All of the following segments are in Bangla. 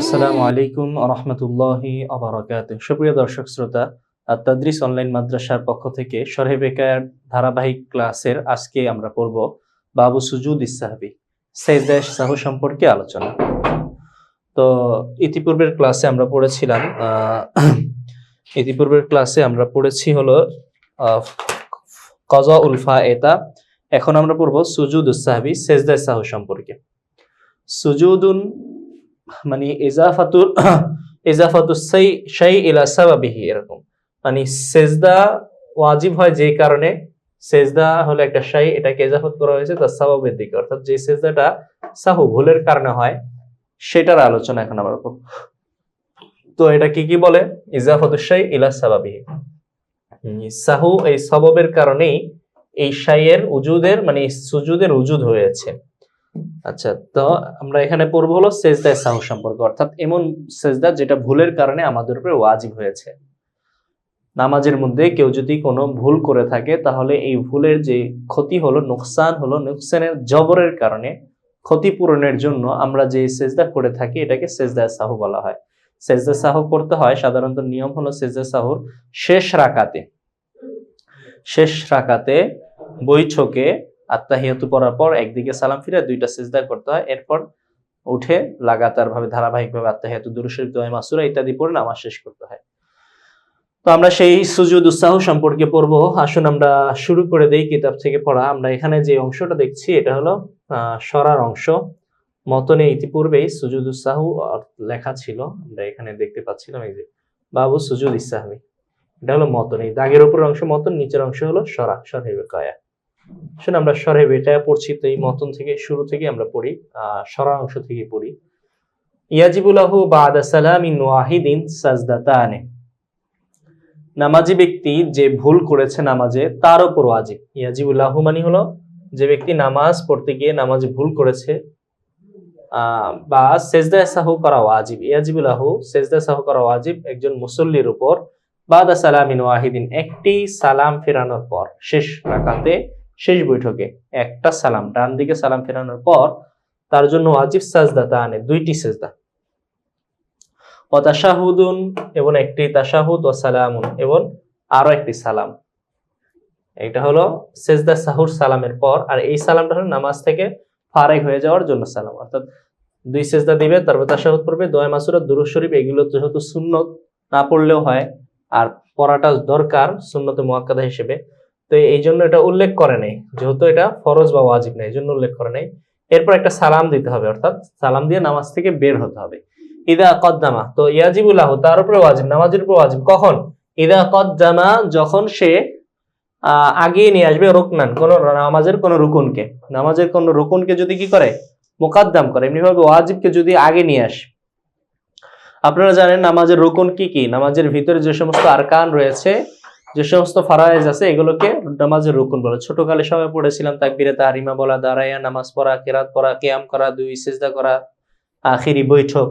আসসালামু আলাইকুম ওয়া রাহমাতুল্লাহি ওয়া বারাকাতুহু। সুপ্রিয় দর্শক শ্রোতা, তাদরিস অনলাইন মাদ্রাসার পক্ষ থেকে শরহে বেকার ধারাবাহিক ক্লাসের আজকে আমরা পড়ব বাবু সুজুদিস সাহবি, সেজদায়ে সাহু সম্পর্কে আলোচনা। তো ইতিপূর্বের ক্লাসে আমরা পড়েছি হলো কযাউল ফায়েতা। এখন আমরা পড়ব সুজুদুস সাহবি, সেজদায়ে সাহু সম্পর্কে। সুজুদুন মানে ইজাফাতুস শাই ইলা সাবাবিহি, এরকম মানে সেজদা ওয়াজিব হয় যে কারণে, সেজদা হলো একটা শাই, এটাকে ইজাফত করা হয়েছে তার সাবাবের দিকে, অর্থাৎ যে সেজদাটা সাহু ভুলের কারণে হয় সেটার আলোচনা এখন আমরা করব। তো এটা কি বলে? ইজাফাতুস শাই ইলা সাবাবিহি, সাহু এই সবাবের কারণেই এই শাইয়ের উজুদের মানে সুজুদের উজুদ হয়েছে। আচ্ছা, তো আমরা এখানে পড়বো হলো সেজদায়ে সাহু সম্পর্কে, অর্থাৎ এমন সেজদা যেটা ভুলের কারণে আমাদের উপরে ওয়াজিব হয়েছে। নামাজের মধ্যে কেউ যদি কোনো ভুল করে থাকে তাহলে এই ভুলের যে ক্ষতি হলো, নুকসানের জবরের কারণে ক্ষতিপূরণের জন্য আমরা যে সেজদা করে থাকি এটাকে সেজদায়ে সাহু বলা হয়। সেজদা সাহু করতে হয় সাধারণত নিয়ম হলো সেজদা সাহুর শেষ রাকাতে বৈঠকে আত্তাহিয়াতু পড়ার পর একদিকে সালাম ফিরে দুইটা সিজদা করতে হয়, এরপর উঠে লাগাতার ভাবে ধারাবাহিকভাবে আত্তাহিয়াতু, দুরূদ শরীফ, দোয়া মাসুরা ইত্যাদি পড়ে নামাজ শেষ করতে হয়। তো আমরা সেই সুজুদুস সাহু সম্পর্কে পড়বো। আসুন আমরা শুরু করে দেই কিতাব থেকে পড়া। আমরা এখানে যে অংশটা দেখছি এটা হলো সরার অংশ। মতনে ইতিপূর্বেই সুজুদুস সাহু লেখা ছিল, আমরা এখানে দেখতে পাচ্ছিলাম এই যে বাবু সুজুদিস সাহবি, এটা হলো মতন। এই দাগের উপর অংশ মতন, নিচের অংশ হলো শরহে বেকায়া। শুনে আমরা শরহে বেকায়া পড়ছি, তো এই মতন থেকে শুরু থেকে আমরা পড়ি, শরা অংশ থেকে পড়ি। ইয়াজিবু লাহু বাদা সালামিন ওয়াহিদিন সাজদাতানে, নামাজি ব্যক্তি যে ভুল করেছে নামাজে তার উপর ওয়াজিব। ইয়াজিবু লাহু মানে হলো যে ব্যক্তি নামাজ পড়তে গিয়ে নামাজে ভুল করেছে বা সেজদায়ে সাহু করা ওয়াজিব। ইয়াজিবু লাহু, সেজদায়ে সাহু করা ওয়াজিব একজন মুসল্লির উপর বাদা সালামিন ওয়াহিদিন, একটি সালাম ফেরানোর পর, শেষ রাকাতে শেষ বৈঠকে একটা সালাম, ডান দিকে সালাম ফেরানোর পর তার জন্য ওয়াজিব সাজদাতানে, দুইটি সেজদা। ওয়া তাশাহুদুন, এবং একটি তাশাহুদ, ওয়া সালামুন, এবং আরো একটি সালাম। এটা হলো সেজদা সাহুর সালামের পর, আর এই সালামটা হলো নামাজ থেকে ফারেগ হয়ে যাওয়ার জন্য সালাম, অর্থাৎ দুই সেজদা দিবে, তারপর তাশাহুদ পড়বে, দোয়া মাসুরা, দুরূদ শরীফ, এগুলো যেহেতু সুন্নত না পড়লেও হয় আর পড়াটা দরকার সুন্নতে মুআক্কাদা হিসেবে, তো এই জন্য এটা উল্লেখ করে নাই, যেহেতু এটা ফরজ বা ওয়াজিব না এই জন্য উল্লেখ করে নাই। এরপর একটা সালাম দিতে হবে, অর্থাৎ সালাম দিয়ে নামাজ থেকে বের হতে হবে। ইদা কদ্দামা, তো ইয়াজিবু লাহু তার উপরে ওয়াজিব, নামাজের উপর ওয়াজিব কখন? ইদা কদ্দামা, যখন সে আগিয়ে নিয়ে আসবে রুকনান, কোন নামাজের কোন রুকুনকে, নামাজের কোন রুকুনকে যদি কি করে? মুকাদ্দাম করে, এমনি ভাবে ওয়াজিবকে যদি আগে নিয়ে আসে। আপনারা জানেন নামাজের রুকুন কি কি, নামাজের ভিতরে যে সমস্ত আরকান রয়েছে, যে সমস্ত ফারায়েজ আছে, এগুলোকে নামাজের রুকুন বলে। ছোটকালে সবাই পড়েছিলাম, তাকবীরে তাহরিমা বলা, দাঁড়াইয়া নামাজ পড়া, কিরাত পড়া, কিয়াম করা, দুই সিজদা করা, আখিরি বৈঠক।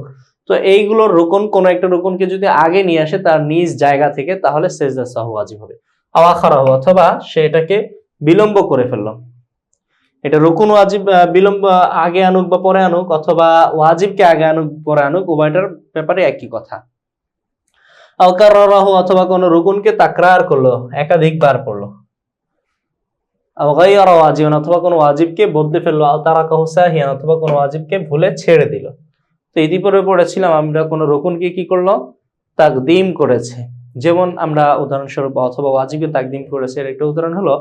তো এইগুলোর রুকুন, কোন একটা রুকুনকে যদি আগে নিয়ে আসে তার নিজ জায়গা থেকে, তাহলে সেজদা সাহু ওয়াজিব হবে। আওয়াখারাহু, অথবা সে এটাকে বিলম্ব করে ফেললো, এটা রুকুন ওয়াজিব বিলম্ব আগে আনুক বা পরে আনুক, অথবা ওয়াজিবকে আগে আনুক পরে আনুক, উভয়টার ব্যাপারে একই কথা। আও কাররাহু, অথবা কোন রুকুনকে তাকরার করলো, একাধিকবার পড়লো। আও গায়রা ওয়াজিবান, অথবা কোন ওয়াজিবকে বদলে ফেললো। আও তারাকাহু সাহিয়ান, অথবা কোন ওয়াজিবকে ভুলে ছেড়ে দিল। তো ইতিপূর্বে পড়েছিলাম আমরা কোন রুকুনকে কি করলো? তাকদিম করেছে। যেমন আমরা উদাহরণস্বরূপ, অথবা ওয়াজিবকে তাকদিম করেছে, এর একটা উদাহরণ হলো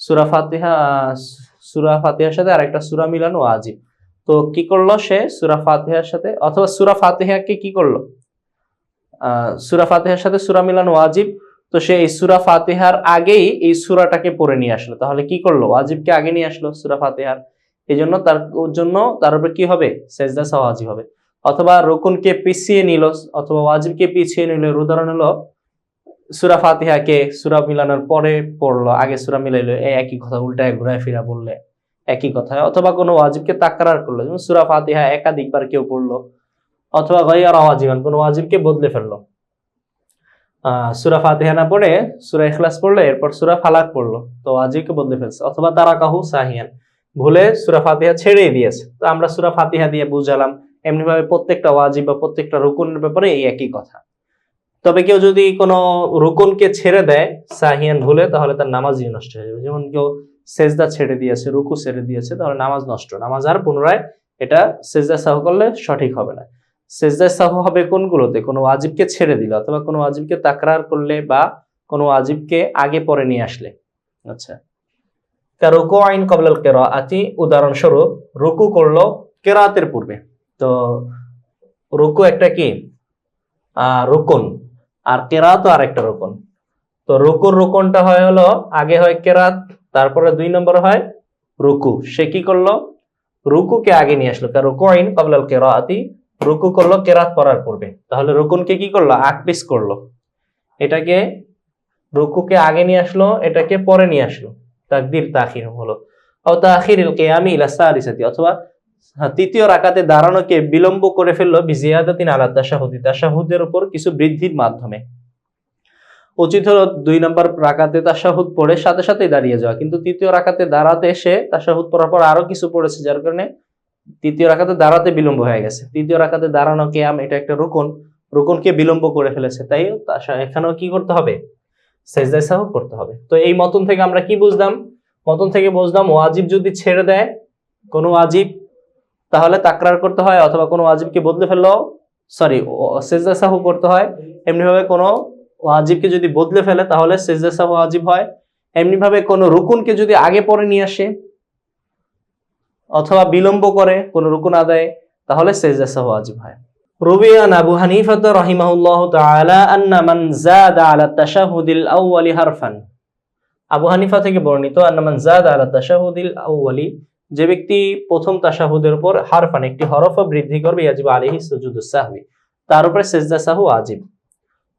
সূরা ফাতিহা, সূরা ফাতিহার সাথে আরেকটা সূরা মিলানো ওয়াজিব। তো কি করলো সে? সূরা ফাতিহার সাথে, অথবা সূরা ফাতিহাকে কি করলো? সূরা ফাতিহার সাথে সূরা মিলানো ওয়াজিব, তো সে এই সূরা ফাতিহার আগেই এই সূরাটাকে পড়ে নিয়ে আসলো, তাহলে কি করলো? ওয়াজিবকে আগে নিয়ে আসলো সূরা ফাতিহার, এই জন্য তার উপর কি হবে? সেজদা সাহু ওয়াজিব হবে। অথবা রুকুনকে পিছিয়ে নিল, অথবা ওয়াজিবকে পিছিয়ে নিল, এর উদাহরণ হলো সূরা ফাতিহাকে সূরা মিলানোর পরে পড়লো, আগে সূরা মিলাইলো, এই একই কথা উল্টায় ঘুরায় ফিরা বললে একই কথা। অথবা কোনো ওয়াজিবকে তাকরার করলো, যেমন সূরা ফাতিহা একাধিকবার কেউ পড়লো, অথবা গায়রা ওয়াজিবান, কোনো ওয়াজিবকে বদলে ফেললো। সূরা ফাতিহা না পড়ে সূরা ইখলাস পড়লো, এরপর সূরা ফালাক পড়লো, তো ওয়াজিবকে বদলে ফেলছে। অথবা তারাকাহু সাহিয়ান, ভুলে সূরা ফাতিহা ছেড়েই দিয়েছে, তো আমরা সূরা ফাতিহা দিয়ে বুঝালাম। এমনি ভাবে প্রত্যেকটা ওয়াজিব বা প্রত্যেকটা রুকুনের ব্যাপারে এই একই কথা। তবে কেউ যদি কোনো রুকুনকে ছেড়ে দেয় সাহিয়ান ভুলে, তাহলে তার নামাজই নষ্ট হয়ে যাবে। যেমন কেউ সেজদা ছেড়ে দিয়েছে, রুকু ছেড়ে দিয়েছে, তাহলে নামাজ নষ্ট, নামাজ আর পুনরায় এটা সেজদা সাহু করলে সঠিক হবে না। সেজদা সাহু হবে কোনগুলোতে? কোনো ওয়াজিবকে ছেড়ে দিলে, অথবা কোনো ওয়াজিবকে তাকরার করলে, বা কোনো ওয়াজিবকে আগে পরে নিয়ে আসলে। আচ্ছা, রুকু আইন কবলাল কিরাআতি, উদাহরণস্বরূপ রুকু করলো কিরাতের পূর্বে। তো রুকু একটা কি রুকুন, আর কেরাত আর একটা রুকুন। তো রুকুর রুকুনটা হয় হলো আগে হয় কেরাত, তারপরে 2 নম্বর হয় রুকু। সে কি করলো? রুকুকে আগে নিয়ে আসলো, কারণ রুকু আইন কবলাল কিরাআতি, রুকু করলো কেরাত পড়ার পূর্বে। তাহলে রুকুনকে কি করলো? আকপিস করলো, এটাকে রুকুকে আগে নিয়ে আসলো, এটাকে পরে নিয়ে আসলো, তাকদির তাখির হলো। আও তাখিরুল কিয়ামি ইলা সালিসাতি, অথবা তৃতীয় রাকাতে দাঁড়ানোকে বিলম্ব করে ফেললো বিজিয়াদাতিন আলা তাশাহুদি, তাশাহুদের উপর কিছু বৃদ্ধির মাধ্যমে। উচিত হলো 2 নম্বর রাকাতে তাশাহুদ পড়ে সাথে সাথেই দাঁড়িয়ে যাওয়া, কিন্তু তৃতীয় রাকাতে দাঁড়াতে এসে তাশাহুদ পড়ার পর আরো কিছু পড়েছে, যার কারণে তৃতীয় রাকাতে দাঁড়াতে বিলম্ব হয়ে গেছে। তৃতীয় রাকাতে দাঁড়ানো কিয়াম, এটা একটা রুকুন, রুকুনকে বিলম্ব করে ফেলেছে, তাই এখানেও কি করতে হবে? সেজদায়ে সাহু করতে হবে। তো এই মতন থেকে আমরা কি বুঝলাম? মতন থেকে বুঝলাম ওয়াজিব যদি ছেড়ে দেয় কোনো ওয়াজিব, তাহলে তাকরার করতে হয়, অথবা কোনো ওয়াজিবকে বদলে ফেললো সেজদা সাহু করতে হয়। এমনি ভাবে কোনো ওয়াজিবকে যদি বদলে ফেলে তাহলে সেজদা সাহু ওয়াজিব হয়। এমনি ভাবে কোনো রুকুনকে যদি আগে পরে নিয়ে আসে অথবা বিলম্ব করে কোনো রুকুন আদায়, তাহলে সেজদা সাহু ওয়াজিব হয়। রুবিয়ান আবু হানিফা রাহিমাহুল্লাহু তাআলা আন্না মান যাদা আলা তাশাহুদিল আউয়ালি হারফান, আবু হানিফা থেকে বর্ণিত, আন্না মান যাদা আলা তাশাহুদিল আউয়ালি, যে ব্যক্তি প্রথম তাশাহুদের উপর হারফান একটি হরফ বৃদ্ধি করবে, ইয়াজিবু আলাইহি সুজুদুস সাহবি, তার উপরে সেজদা সাহু ওয়াজিব।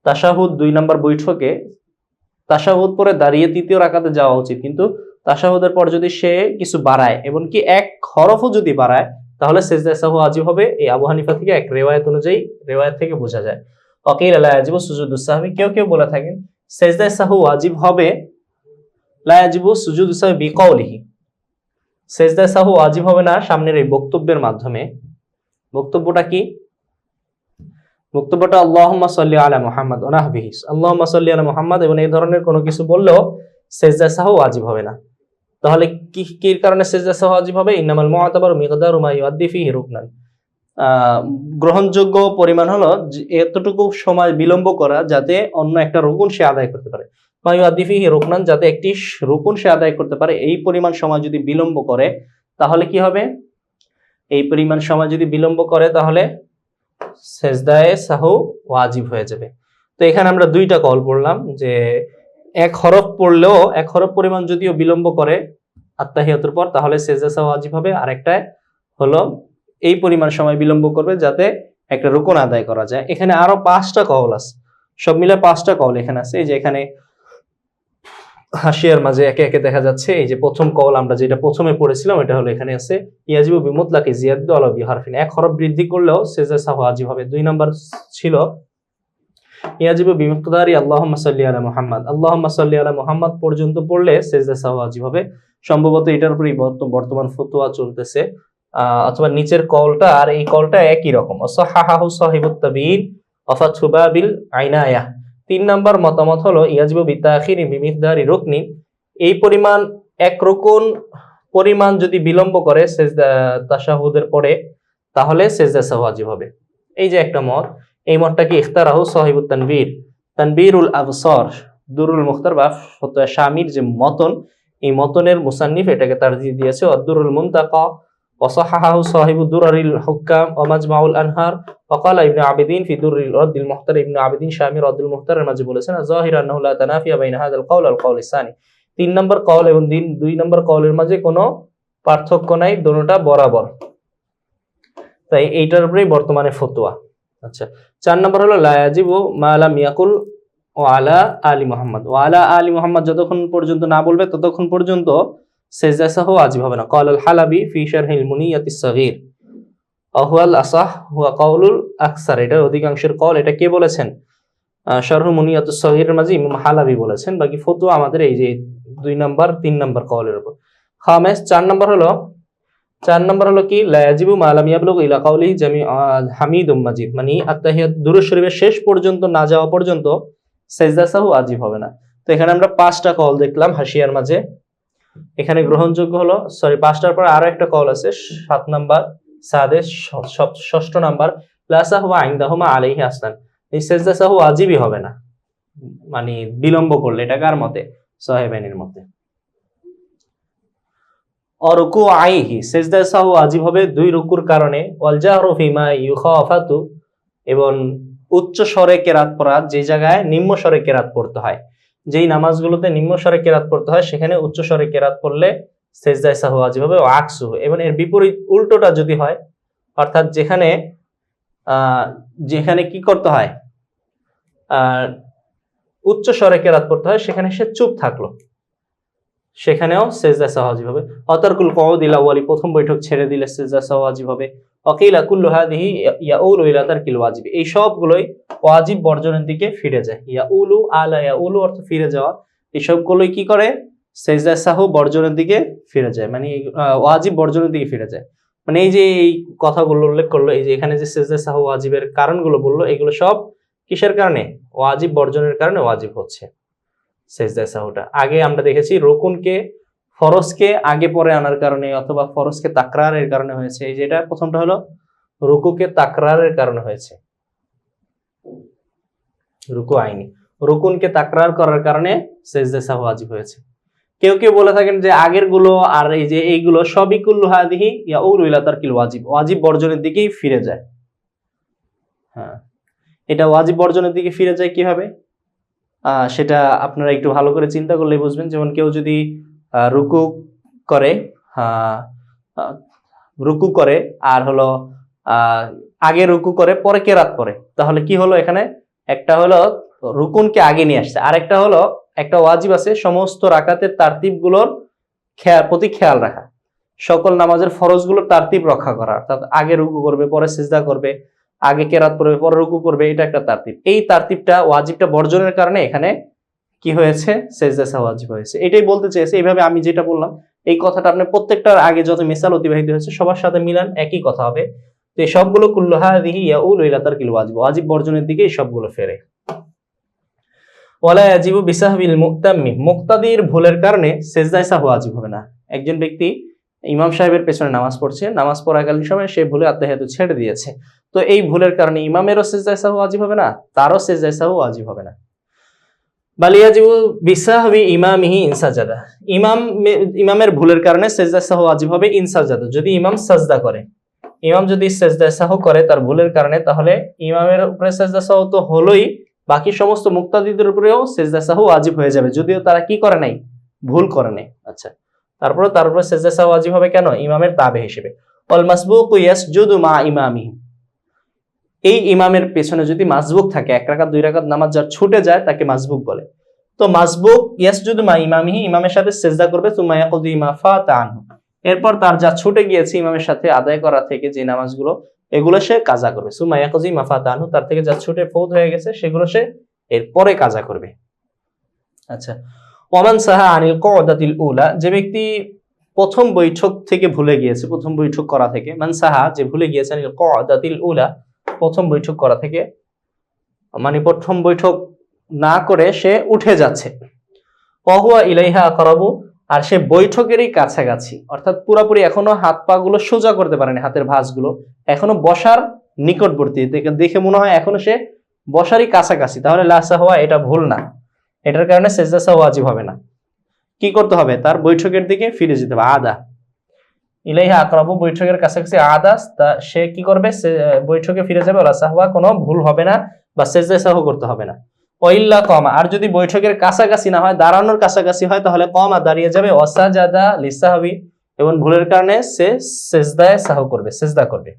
তাশাহুদ 2 নম্বর বৈঠকে তাশাহুদ পরে দাঁড়িয়ে তৃতীয় রাকাতে যাওয়া উচিত, কিন্তু তাশাহুদের পর যদি সে কিছু বাড়ায়, এমনকি এক হরফও যদি বাড়ায়, তাহলে সেজদা সাহু ওয়াজিব হবে। এই আবু হানিফা থেকে এক রিওয়ায়াত অনুযায়ী, রিওয়ায়াত থেকে বোঝা যায়। ওয়াকিল লা ইয়াজিবু সুজুদুস সাহবি, কেউ কেউ বলে থাকেন সেজদা সাহু ওয়াজিব হবে লা ইয়াজিবু সুজুদুস সাহবি বিকাউলিহি, সেজদা সাহু ওয়াজিব হবে না সামনের এই বক্তব্যের মাধ্যমে। বক্তব্যটা কি? বক্তব্যটা আল্লাহুম্মা সাল্লি আলা মুহাম্মাদ ওয়া নাহবিহি, আল্লাহুম্মা সাল্লি আলা মুহাম্মাদ, এবং এই ধরনের কোনো কিছু বললেও সেজদা সাহু ওয়াজিব হবে না। তাহলে কি কারণে সেজদা সাহু ওয়াজিব হবে? ইন্নামাল মুআতাবারু মিকদারু মা ইউআদ্দি ফিহি রুকনান, গ্রহণযোগ্য পরিমাণ হলো এতটুকু সময় বিলম্ব করা যাতে অন্য একটা রুকুন সে আদায় করতে পারে। মা ইউআদ্দি ফিহি রুকনান, যাতে একটি রুকুন সে আদায় করতে পারে, এই পরিমাণ সময় যদি বিলম্ব করে তাহলে কি হবে? এই পরিমাণ সময় যদি বিলম্ব করে তাহলে সেজদায়ে সাহু ওয়াজিব হয়ে যাবে। তো এখানে আমরা 2টা কল পড়লাম, যে এক হরফ পড়লেও, এক হরফ পরিমাণ যদিও বিলম্ব করে আত্তাহিয়াতুর পর, তাহলে সেজদা সাহু ওয়াজিব হবে। আর একটা হলো এই পরিমাণ সময় বিলম্ব করবে যাতে একটা রুকুন আদায় করা যায়। এখানে আরো 5টা কল আছে, সব মিলে 5টা কল এখানে আছে। এই যে এখানে হাসিয়ার মাঝে একে একে দেখা যাচ্ছে, এই যে প্রথম কল আমরা যেটা প্রথমে পড়েছিলাম, এটা হলো এখানে আছে ইয়াজিবু বিমুতলাকি জিয়াদু আলা বিহারফিন, এক হরফ বৃদ্ধি করলেও সেজদা সাহু ওয়াজিব হবে। 2 নাম্বার ছিল ইয়াজিবু বিমিকদারি আল্লাহুম্মা সাল্লি আলা মুহাম্মাদ, আল্লাহুম্মা সাল্লি আলা মুহাম্মাদ পর্যন্ত পড়লে সেজদা সাহু ওয়াজিব হবে। সম্ভবত এটার উপরেই বর্তমান ফতোয়া চলতেছে, অথবা নিচের কলটা আর এই কলটা একই রকম। সাহাহাহু সাহিবুত তাবিন ওয়া ফাতহু বাবিল আইনায়া। 3 নাম্বার মতামত হলো ইয়াজিবু বিতাখিরি বিমিকদারি রুকনি, এই পরিমাণ এক রুকুন পরিমাণ যদি বিলম্ব করে সেজদা তাশাহুদের পরে, তাহলে সেজদা সাহু ওয়াজিব হবে। এই যে একটা মত, এই মতটা কি ইখতারাহু সাহিবুত তানবীর, তানবীরুল আবসার, দুরুল মুখতার বা ফতোয়া শামির যে মতন, এই মতনের মুসান্নিফ এটাকে তারজিহ দিয়েছে। আদ-দুরুল মুনতাকা ওয়া সাহাহাহু সাহিবুদ দুরারিল হুকাম ওয়া মাজমাউল আনহার ওয়া ক্বালা ইবনে আবিদিন ফি দুররিল রাদ্দিল মুহতার, ইবনে আবিদিন শামি রাদ্দুল মুহতারের মাঝে বলেছেন যাহির আন্নাহু লা তানাফিয়া বাইনা হাযাল কওল ওয়াল কওল সানি, 3 নম্বর কওল এবং 2 নম্বর কওলের মাঝে কোনো পার্থক্য নাই, দুটোটা বরাবর, তাই এইটার উপরেই বর্তমানে ফতোয়া। আচ্ছা, 4 নম্বর হলো লা ইয়াজিবু মা লাম ইয়াকুল ওয়া আলা আলি মুহাম্মদ, ওয়া আলা আলি মুহাম্মদ যতক্ষণ পর্যন্ত না বলবে ততক্ষণ পর্যন্ত সেজদা সাহু ওয়াজিব হবে না। ক্বাল আল হালাবি ফি শারহিল মুনিয়াতিস সাগীর ওয়া হুয়াল আসাহ হুয়া কাউলুল আকসার, এটা অধিকাংশের কল। এটা কে বলেছেন? শারহু মুনিয়াতুস সগীরের মাঝে ইমাম হালাবি বলেছেন। বাকি ফতোয়া আমাদের এই যে 2 নাম্বার 3 নাম্বার কওলের উপর। খামেস 4 নাম্বার হলো কি লা ইয়াজিবু মা লাম ইয়াবলুগ ইলা কাউলিহি হামিদুম মাজিদ, মানে আত্তাহিয়াত দুরূদ শরীফের শেষ পর্যন্ত না যাওয়া পর্যন্ত সেজদা সাহু ওয়াজিব হবে না। তো এখানে আমরা 5টা কওল দেখলাম হাসিয়ার মাঝে। এখানে গ্রহণযোগ্য হলো, সরি 5টার পর আরো একটা কওল আছে 7 নাম্বার সাদেস, 6ষ্ঠ নাম্বার লা সাহওয়া ইনদাহুমা আলাইহি আসলান, এই সেজদা সাহু ওয়াজিবই হবে না, মানে বিলম্ব করলে। এটা কার মতে? সাহেবাইনের মতে। অরুকু আইহি, সেজদা সাহু ওয়াজিব হবে 2 রুকুর কারণে। ওয়াল জাহরু ফিমা ইউখাফাতু, এবং উচ্চ স্বরে কেরাত পড়া, যে জায়গায় নিম্ন স্বরে কেরাত পড়তে হয়, যেই নামাজগুলোতে নিম্ন স্বরে কেরাত পড়তে হয় সেখানে উচ্চ স্বরে কেরাত পড়লে সেজদা সাহু ওয়াজিব হবে। আকসু, এবং এর বিপরীত উল্টোটা যদি হয়, অর্থাৎ যেখানে যেখানে কি করতে হয়, উচ্চ স্বরে কেরাত পড়তে হয় সেখানে সে চুপ থাকলো, সেখানেও সেজদা সাহু ওয়াজিব হবে। অতারকুল কউদ ইলা ওয়ালি, প্রথম বৈঠক ছেড়ে দিলে সেজদা সাহু ওয়াজিব হবে। ওয়াকিলা কুল্লু হাদিহি ইয়াউলু ইলা তারকিল ওয়াজিব, এই সবগুলোই ওয়াজিব বর্জনের দিকে ফিরে যায়। ইয়াউলু আলা ইয়াউলু অর্থ ফিরে যাওয়া, এই সবগুলোই কি করে? সেজদা সাহু বর্জনের দিকে ফিরে যায়, মানে ওয়াজিব বর্জনের দিকে ফিরে যায়। মানে এই যে এই কথাগুলো উল্লেখ করলো, এই যে এখানে যে সেজদা সাহু ওয়াজিবের কারণগুলো বললো, এগুলো সব কিসের কারণে? ওয়াজিব বর্জনের কারণে ওয়াজিব হচ্ছে সেজদা সাহুটা। আগে আমরা দেখেছি রুকুনকে, ফরজকে আগে পরে আনার কারণে অথবা ফরজকে তাকরারের কারণে হয়েছে। এই যেটা প্রথমটা হলো রুকুকে তাকরারের কারণে হয়েছে, রুকু আইনি, রুকুনকে তাকরার করার কারণে সেজদা সাহু ওয়াজিব হয়েছে। কেউ কেউ বলে থাকেন যে আগের গুলো আর এই যে এইগুলো সবই কুল্লু হাদিহি ইয়াউলু ইলা তারকিল ওয়াজিব, ওয়াজিব বর্জনের দিকেই ফিরে যায়। হ্যাঁ, এটা ওয়াজিব বর্জনের দিকে ফিরে যায় কিভাবে সেটা আপনারা একটু ভালো করে চিন্তা করলেই বুঝবেন। যেমন কেউ যদি রুকু করে, রুকু করে আর হলো আগে রুকু করে পরে কেরাত পরে, তাহলে কি হলো? এখানে একটা হলো রুকুনকে আগে নিয়ে আসছে, আর একটা হলো একটা ওয়াজিব আছে সমস্ত রাকাতের তারতিব গুলোর প্রতি খেয়াল রাখা, সকল নামাজের ফরজগুলোর তারতিব রক্ষা করা, অর্থাৎ আগে রুকু করবে পরে সিজদা করবে, আগে কেরাত পড়বে পরে রুকু করবে, এটা একটা তারতিব। এই তারতিবটা ওয়াজিবটা বর্জনের কারণে এখানে কি হয়েছে? সেজদা সাহু ওয়াজিব হয়েছে। এটাই বলতে চেয়েছে। এইভাবে আমি যেটা বললাম এই কথাটা আপনি প্রত্যেকটার আগে যত মিসাল অতিবাহিত হয়েছে সবার সাথে মিলান, একই কথা হবে। তো এই সবগুলো কুল্লু হাদিহি ইয়াউলু ইলা তারকিল ওয়াজিব, ওয়াজিব বর্জনের দিকে এই সবগুলো ফেরে। ওয়ালা ইয়াজিবু বিসাহবিল মুক্তাম্মি, মুক্তাদির ভুলের কারণে সেজদা সাহু ওয়াজিব হবে না। একজন ব্যক্তি ইমাম সাহেবের পেছনে নামাজ পড়ছে, নামাজ পড়াকালীন সময় সে ভুলে আত্তাহিয়াতু ছেড়ে দিয়েছে, তো এই ভুলের কারণে ইমামেরও সেজদা সাহু ওয়াজিব হবে না, তারও সেজদা সাহু ওয়াজিব হবে না। বাল ইয়াজিবু বিসাহবি ইমামিহি ইনসাজাদা, ইমামের ভুলের কারণে সেজদা সাহু ওয়াজিব হবে ইনসাজাদা, যদি ইমাম সাজদা করে। ইমাম যদি সেজদা সাহু করে তার ভুলের কারণে, তাহলে ইমামের উপরে সেজদা সাহু তো হলোই, বাকি সমস্ত মুক্তাদিদের উপরেও সেজদা সাহু ওয়াজিব হয়ে যাবে, যদিও তারা কি করে নাই? ভুল করে নাই। আচ্ছা, তারপরে তার উপরে সেজদা সাহু ওয়াজিব হবে কেন? ইমামের তাবে হিসেবে। ওয়াল মাসবুকু ইয়াসজুদু মা ইমামিহি, এই ইমামের পেছনে যদি মাসবুক থাকে, 1 রাকাত 2 রাকাত নামাজ যার ছুটে যায় তাকে মাসবুক বলে। তো মাসবুক ইয়াসজুদু মা ইমামিহি, ইমামের সাথে সিজদা করবে, সুম্মা ইয়াকুযু মা ফাতা আনহু, এরপর তার যা ছুটে গিয়েছে ইমামের সাথে আদায় করা থেকে যে নামাজগুলো, এগুলো সে কাজা করবে। সুম্মা ইয়াকুযু মা ফাতা আনহু, তার থেকে যা ছুটে ফৌত হয়ে গেছে সেগুলো সে এরপরে কাজা করবে। আচ্ছা, ওয়ামান সাহা আনিল কওদাতিল উলা, যে ব্যক্তি প্রথম বৈঠক থেকে ভুলে গিয়েছে, প্রথম বৈঠক করা থেকে, মান সাহা, যে ভুলে গিয়েছে, আনিল কওদাতিল উলা, প্রথম বৈঠক করা থেকে, মানে প্রথম বৈঠক না করে সে উঠে যাচ্ছে, ওয়াহুয়া ইলাইহা আকরাবু, আর সে বৈঠকেরই কাছাকাছি, অর্থাৎ পুরোপুরি এখনো হাত পা গুলো সোজা করতে পারেনি, হাতের ভাঁজগুলো এখনো বসার নিকটবর্তী, দেখে মনে হয় এখনো সে বসারই কাছাকাছি, তাহলে লা সাহওয়া, এটা ভুল না, এটার কারণে সেজদা সাহু ওয়াজিব হবে না। কি করতে হবে? তার বৈঠকের দিকে ফিরে যেতে হবে। আদা ইলাইহা আকরাবু, বৈঠকের কাছাকাছি, আদা, তা সে কি করবে? বৈঠকে ফিরে যাবে, ওলা সাহওয়া, কোনো ভুল হবে না বা সেজদা সাহু করতে হবে না। ওয়াইল্লা কমা, আর যদি বৈঠকের কাছাকাছি না হয়, দাঁড়ানোর কাছাকাছি হয়, তাহলে কমা, দাঁড়িয়ে যাবে, ওয়াসাজাদা লিসাহবি, এবং ভুলের কারণে সে সেজদায়ে সাহু করবে, সেজদা করবে।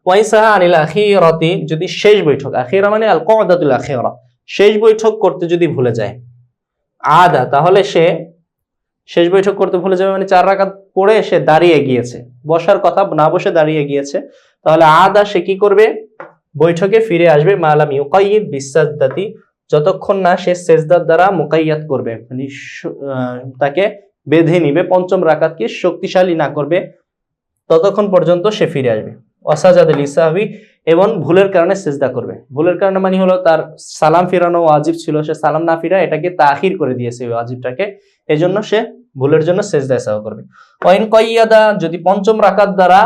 ওয়াই সাহা আনিল আখিরাতি, যদি শেষ বৈঠক, আখিরা মানে আল কওদাতুল আখিরা, শেষ বৈঠক করতে যদি ভুলে যায়, আদা, তাহলে সে শেষ বৈঠক করতে ভুলে যাবে, মানে 4 রাকাত পড়ে সে দাঁড়িয়ে গিয়েছে, বসার কথা না বসে দাঁড়িয়ে গিয়েছে, তাহলে আদা সে কি করবে? বৈঠকে ফিরে আসবে মালাম ইউকাইয়িদ বিসাজদাতি, যতক্ষণ না সে সেজদার দ্বারা মুকাইয়াত করবে, মানে তাকে বেঁধে নিবে, পঞ্চম রাকাতকে শক্তিশালী না করবে, ততক্ষণ পর্যন্ত সে ফিরে আসবে। ওয়াসাজাদা লিসাহবি, এবং ভুলের কারণে সেজদা করবে। ভুলের কারণে মানে হলো তার সালাম ফিরানো ওয়াজিব ছিল, সে সালাম না ফিরা এটাকে তাখির করে দিয়েছে ওই ওয়াজিবটাকে, এজন্য সে ভুলের জন্য সেজদা সাহু করবে। ওয়াইন কয়্যাদা, যদি পঞ্চম রাকাত দ্বারা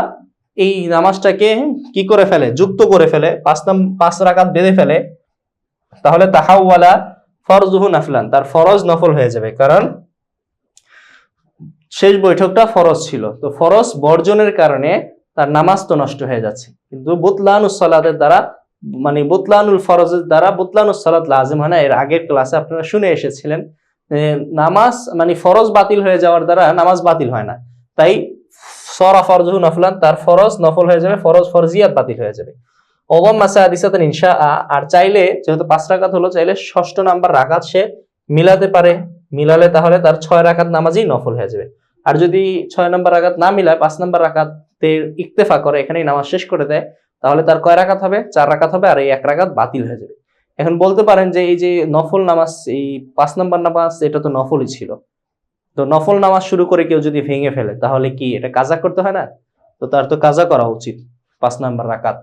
এই নামাজটাকে কি করে ফেলে, যুক্ত করে ফেলে, পাঁচ রাকাত বেঁধে ফেলে, তাহলে তাহাওয়ালা ফরজুহু নাফলান, তার ফরজ নফল হয়ে যাবে, কারণ শেষ বৈঠকটা ফরজ ছিল, তো ফরজ বর্জনের কারণে তার নামাজ তো নষ্ট হয়ে যাচ্ছে। কিন্তু বুতলানুস সালাতের দ্বারা, মানে বুতলানুল ফরজের দ্বারা বুতলানুস সালাত লাজিম হয় না। এর আগের ক্লাসে আপনারা শুনে এসেছিলেন নামাজ মানে ফরজ বাতিল হয়ে যাওয়ার দ্বারা নামাজ বাতিল হয় না, তাই সরা ফরজুহু নফলান, তার ফরজ নফল হয়ে যাবে, ফরজ ফরজিয়াত বাতিল হয়ে যাবে। ওয়াম মাসাদিসাতান ইনশা, আর চাইলে যেহেতু 5 রাকাত হলো, চাইলে ষষ্ঠ নাম্বার রাকাত সে মিলাতে পারে, মিলালে তাহলে তার 6 রাকাত নামাজই নফল হয়ে যাবে। আর যদি 6 নাম্বার রাকাত না মিলায়, 5 নাম্বার রাকাতে ইক্তেফা করে, এখানেই নামাজ শেষ করে দেয়, তাহলে তার কয় রাকাত হবে, 4 রাকাত হবে, আর এই 1 রাকাত বাতিল হয়ে যাবে। এখন বলতে পারেন যে এই যে নফল নামাজ, এই 5 নাম্বার নামাজ এটা তো নফলই ছিল, তো নফল নামাজ শুরু করে কেউ যদি ভেঙে ফেলে তাহলে কি এটা কাজা করতে হয় না? তো তার তো কাজা করা উচিত 5 নাম্বার রাকাত।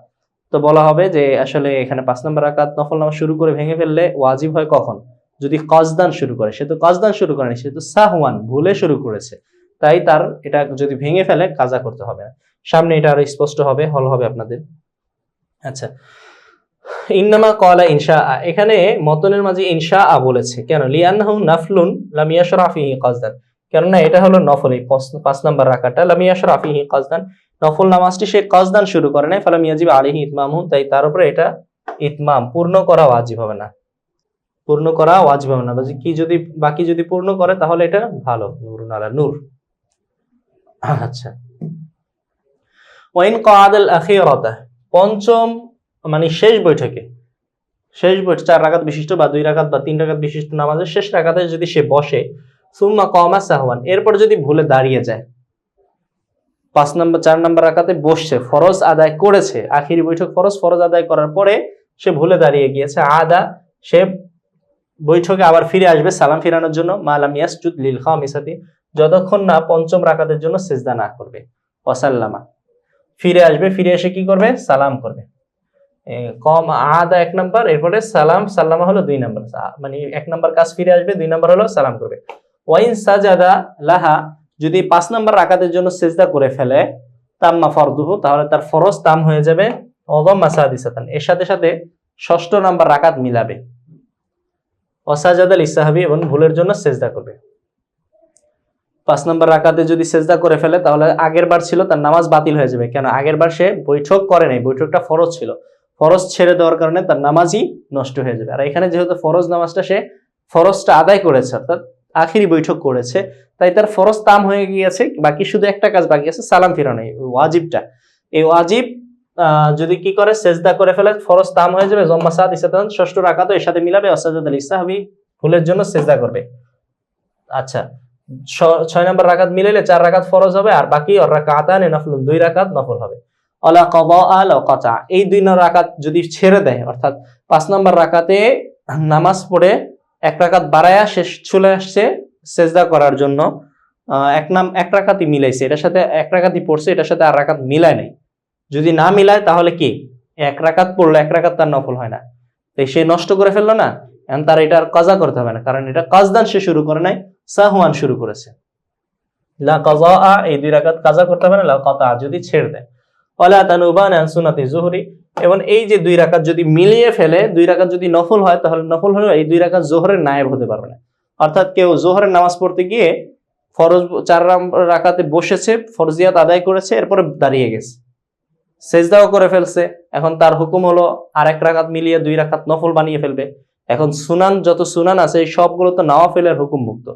তো বলা হবে যে আসলে এখানে 5 নাম্বার রাকাত নফল নামাজ শুরু করে ভেঙে ফেললে ওয়াজিব হয় কখন, যদি কসদান শুরু করে। সে তো কসদান শুরু করেনি, সে তো সাহওয়ান ভুলে শুরু করেছে, তাই তার এটা যদি ভেঙে ফেলে কাজা করতে হবে না। সামনে এটা আরো স্পষ্ট হবে, হল হবে আপনাদের। আচ্ছা, ইন্নামা ক্বালা ইনশা, এখানে মতনের মাঝে ইনশা বলেছে কেন, লিআন্নাহু নাফলুন লাম ইয়াশরা ফিহি কসদান, কেননা এটা হলো নফল, এই 5 নাম্বার রাকাতটা লাম ইয়াশরা ফিহি কসদান, নফল নামাজটি সে কসদান শুরু করে নাই, ফালাম ইয়াজিব আলাইহি ইতমামু, তাই তার উপরে এটা ইতমাম পূর্ণ করা ওয়াজিব হবে না, পূর্ণ করা ওয়াজিব হবে না। কি যদি বাকি যদি পূর্ণ করে তাহলে এটা ভালো, নূরুন আলা নূর। আচ্ছা, ওয়াইন ক্বাদাল আখিরাতা, পঞ্চম মানে শেষ বৈঠকে, শেষ বৈঠক 4 রাকাত বিশিষ্ট বা 2 রাকাত বা 3 রাকাত বিশিষ্ট নামাজের শেষ রাকাতে যদি সে বসে, সুম্মা কামা সাহওয়ান, এরপর যদি ভুলে দাঁড়িয়ে যায়, 4 নাম্বার রাকাতে বসছে, ফরজ আদায় করেছে, আখিরি বৈঠক ফরজ আদায় করার পরে সে ভুলে দাঁড়িয়ে গিয়েছে, আদা, সে বৈঠকে আবার ফিরে আসবে সালাম ফিরানোর জন্য, মালাম ইয়াসজুদ লিল খামিসাতি, যতক্ষণ না পঞ্চম রাকাতের জন্য সিজদা না করবে, ওয়াসাল্লামা, ফিরে আসবে, ফিরে এসে কি করবে, সালাম করবে। কম আদা 1 নাম্বার, এরপরে সালাম, সাল্লামা হলো 2 নাম্বার, মানে 1 নাম্বার কাজ ফিরে আসবে, 2 নাম্বার হলো সালাম করবে। ওয়াইন সাজাদা লাহা, যদি 5 নাম্বার রাকাতের জন্য সিজদা করে ফেলে, তাম্মা ফরদুহু, তাহলে তার ফরজ তাম হয়ে যাবে, ওয়াদাম্মা সাদিসাতান, এর সাথে সাথে ষষ্ঠ নাম্বার রাকাত মিলাবে, ওয়াসাজাদা লিসাহবি, এবং ভুলের জন্য সিজদা করবে। 5 নাম্বার রাকাতে যদি সিজদা করে ফেলে তাহলে আগের বার ছিল তার নামাজ বাতিল হয়ে যাবে, কেন আগের বার সে বৈঠক করে নাই, বৈঠকটা ফরজ ছিল, ফরজ ছেড়ে দেওয়ার কারণে তার নামাজই নষ্ট হয়ে যাবে। আর এখানে যেহেতু ফরজ নামাজটা সে ফরজটা আদায় করেছে, অর্থাৎ আখিরি বৈঠক করেছে, তাই তার ফরজ তাম হয়ে গিয়েছে, বাকি শুধু একটা কাজ বাকি আছে, সালাম ফিরানো, ওয়াজিবটা। এই ওয়াজিব যদি কি করে, সিজদা করে ফেলে, ফরজ তাম হয়ে যাবে, জম্মা সাদিসাতান, ষষ্ঠ রাকাত এর সাথে মিলাবে, ওয়াসাজাদা লিসাহবি, ভুলের জন্য সিজদা করবে। আচ্ছা, 6 নাম্বার রাকাত মিলাইলে 4 রাকাত ফরজ হবে, আর বাকি রাকাতানে নফল, 2 রাকাত নফল হবে। আলা কাদা আলা কাতা, এই 2 রাকাত যদি ছেড়ে দেয়, অর্থাৎ 5 নাম্বার রাকাতে নামাজ পড়ে 1 রাকাত বাড়ায়া শেষ চলে আসছে সিজদা করার জন্য, 1 রাকাতই মিলাইছে, এটার সাথে 1 রাকাতই পড়ছে, এটার সাথে আর রাকাত মিলায় নাই, যদি না মিলায় তাহলে কি 1 রাকাত পড়লো, 1 রাকাত তার নফল হয় না, তাই সে নষ্ট করে ফেললো না, এখন তার এটা আর কাজা করতে হবে না, কারণ এটা কাজদান সে শুরু করে নাই, সাহওয়ান শুরু করেছে। লা কাযা, এই 2 রাকাত কাজা করতে হবে না, লা কাতা যদি ছেড়ে দেয়। ওয়ালা তানুবান আন সুন্নাতি যুহরি, এবং এই যে 2 রাকাত যদি মিলিয়ে ফেলে, 2 রাকাত যদি নফল হয় তাহলে নফল হলো এই 2 রাকাত যোহরের নায়েব হতে পারবে না। অর্থাৎ কেউ যোহরের নামাজ পড়তে গিয়ে ফরজ 4 রাকাতে বসেছে, ফরজিয়াত আদায় করেছে, এরপরে দাঁড়িয়ে গেছে, সেজদাও করে ফেলছে, এখন তার হুকুম হলো আর 1 রাকাত মিলিয়ে 2 রাকাত নফল বানিয়ে ফেলবে। এখন সুনান, যত সুনান আছে সবগুলো তো নওয়াফিলের হুকুমভুক্ত,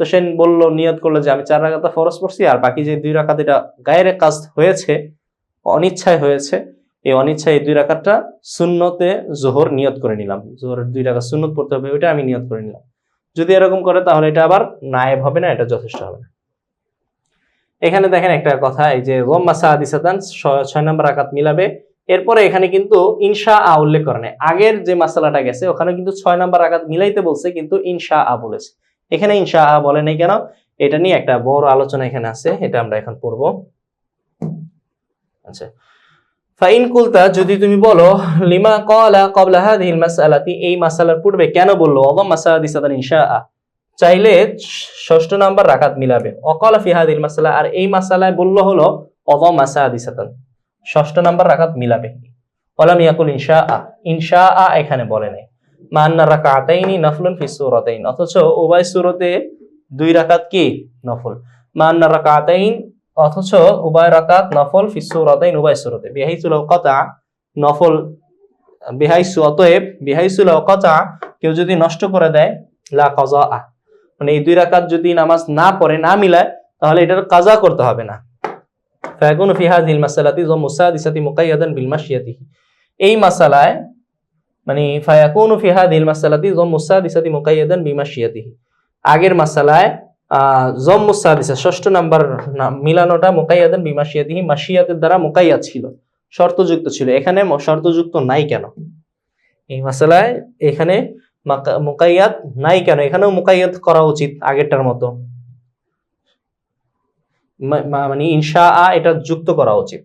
তো সে বললো, নিয়ত করলো যে আমি 4 রাকাত ফরজ পড়ছি, আর বাকি যে 2 রাকাত এটা গায়ের কাজ হয়েছে, অনিচ্ছায় হয়েছে, এই অনিচ্ছায় এই 2 রাকাতটা সুন্নতে জোহর নিয়ত করে নিলাম, জোহরের 2 রাকাত সুন্নত পড়তে হবে, ওইটা আমি নিয়ত করে নিলাম। যদি এরকম করে তাহলে এটা আবার নায়েব হবে না, এটা যথেষ্ট হবে না। এখানে দেখেন একটা কথা, এই যে ওয়াম্মা সাদিসাতান, 6 নাম্বার রাকাত মিলাবে, এরপরে এখানে কিন্তু ইনশা আ উল্লেখ করে নাই। আগের যে মাসালাটা গেছে ওখানে কিন্তু 6 নাম্বার রাকাত মিলাইতে বলছে, কিন্তু ইনশা আ বলেছে। এখানে ইনশা আ বলে নাই কেন, এটা নিয়ে একটা বড় আলোচনা এখানে আছে, এটা আমরা এখন পড়ব। আচ্ছা, ফাইন কুলতা, যদি তুমি বলো, লিমা ক্বালা ক্বাবলা হাযিহিল মাসআলাতি, এই মাসালার পূর্বে কেন বললো ওয়াদাম মাসাদিসাতান ইনশাআ, চাইলে ষষ্ঠ নাম্বার রাকাত মিলাবে। ওয়াকালা ফি হাযিহিল মাসআলা, আর এই মাসালায় বললো হলো ওয়াদাম মাসাদিসাতান, ষষ্ঠ নাম্বার রাকাত মিলাবে। ওয়ালাম ইয়াকুল ইনশাআ, ইনশাআ এখানে বলে নাই। মা আন্না রাকাতাইনি নফলুন ফি সূরাতাইন, অথচ উভয় সূরাতে 2 রাকাত কি নফল। মা আন্না রাকাতাইন, অথচ উভয় রাকাত নফল ফি সূরাতাইন, উভয় সূরাতে। বিহাইসু লাউ কাতা, নফল বিহাইসু, অতএব বিহাইসু লাউ কাতা, কেউ যদি নষ্ট করে দেয়, লা কাযা, মানে এই 2 রাকাত যদি নামাজ না পড়ে, না মিলায়, তাহলে এটার কাজা করতে হবে না। ফায়াকুনু ফি হাযিহিল মাসআলাতি যাম্মু সাদিসাতি মুকাইয়াদান বিল মাশিয়াতিহি, এই মাসালায় মানে ফায়াকুনু ফি হাযিহিল মাসআলাতি যাম্মু সাদিসাতি মুকাইয়াদান বিমাশিয়াতিহি, আগের মাসালায় যাম্মু সাদিসা ষষ্ঠ নাম্বার মিলানোটা মুকাইয়াদান বিমাশিয়াতিহি, মাশিয়াতের দ্বারা মুকাইয়াদ ছিল, শর্তযুক্ত ছিল। এখানে শর্তযুক্ত নাই কেন এই মাসালায়, এখানে মুকাইয়াদ নাই কেন, এখানেও মুকাইয়াদ করা উচিত আগেরটার মতো, মানে ইনশা আ এটা যুক্ত করা উচিত।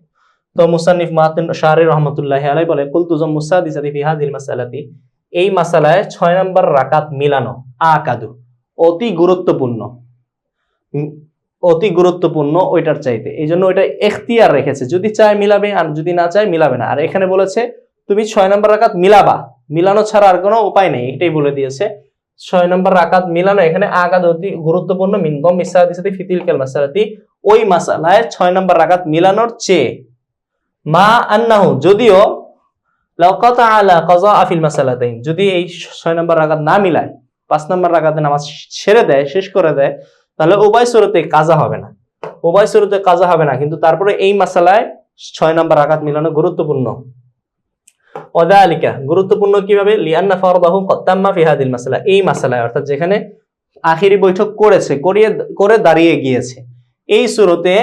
তো মুসান্নিফ মাতিন শাহরি রহমাতুল্লাহি আলাইহি বলে, কুলতু যাম্মু সাদিসাতি ফি হাযিহিল মাসআলাতি, এই মাসালায় 6 নাম্বার রাকাত মিলানো আকাদু, অতি গুরুত্বপূর্ণ, অতি গুরুত্বপূর্ণ ওইটার চাইতে। এই জন্য ওইটা ইখতিয়ার রেখেছে, যদি চায় মিলাবে, আর যদি না চায় মিলাবে না। আর এখানে বলেছে তুমি 6 নাম্বার রাকাত মিলাবা, মিলানো ছাড়া আর কোনো উপায় নেই, এটাই বলে দিয়েছে। 6 নাম্বার রাকাত মিলানো এখানে আকাদ অতি গুরুত্বপূর্ণ, মিন যাম্মি সাদিসাতি ফি তিলকাল মাসআলাতি, ওই মাসালায় 6 নাম্বার রাকাত মিলানোর চেয়ে। মা আন্নাহু, যদিও লাউ কাতা আলা কাযা ফিল মাসালাতাইন, যদি এই 6 নাম্বার রাকাত না মিলায়, 5 নাম্বার রাকাতে নামাজ ছেড়ে দেয়, শেষ করে দেয়, তাহলে উভয় সূরাতে কাজা হবে না, উভয় সূরাতে কাজা হবে না। কিন্তু তারপরে এই মাসালায় 6 নাম্বার রাকাত মিলানো গুরুত্বপূর্ণ। ওয়াদালিকা, গুরুত্বপূর্ণ কিভাবে, লিআন্না ফারদাহু ক্বাদ তাম্মা ফি হাযিহিল মাসআলা, এই মাসালায়, অর্থাৎ যেখানে আখিরি বৈঠক করেছে, করে দাঁড়িয়ে গিয়েছে, এই সূরাতে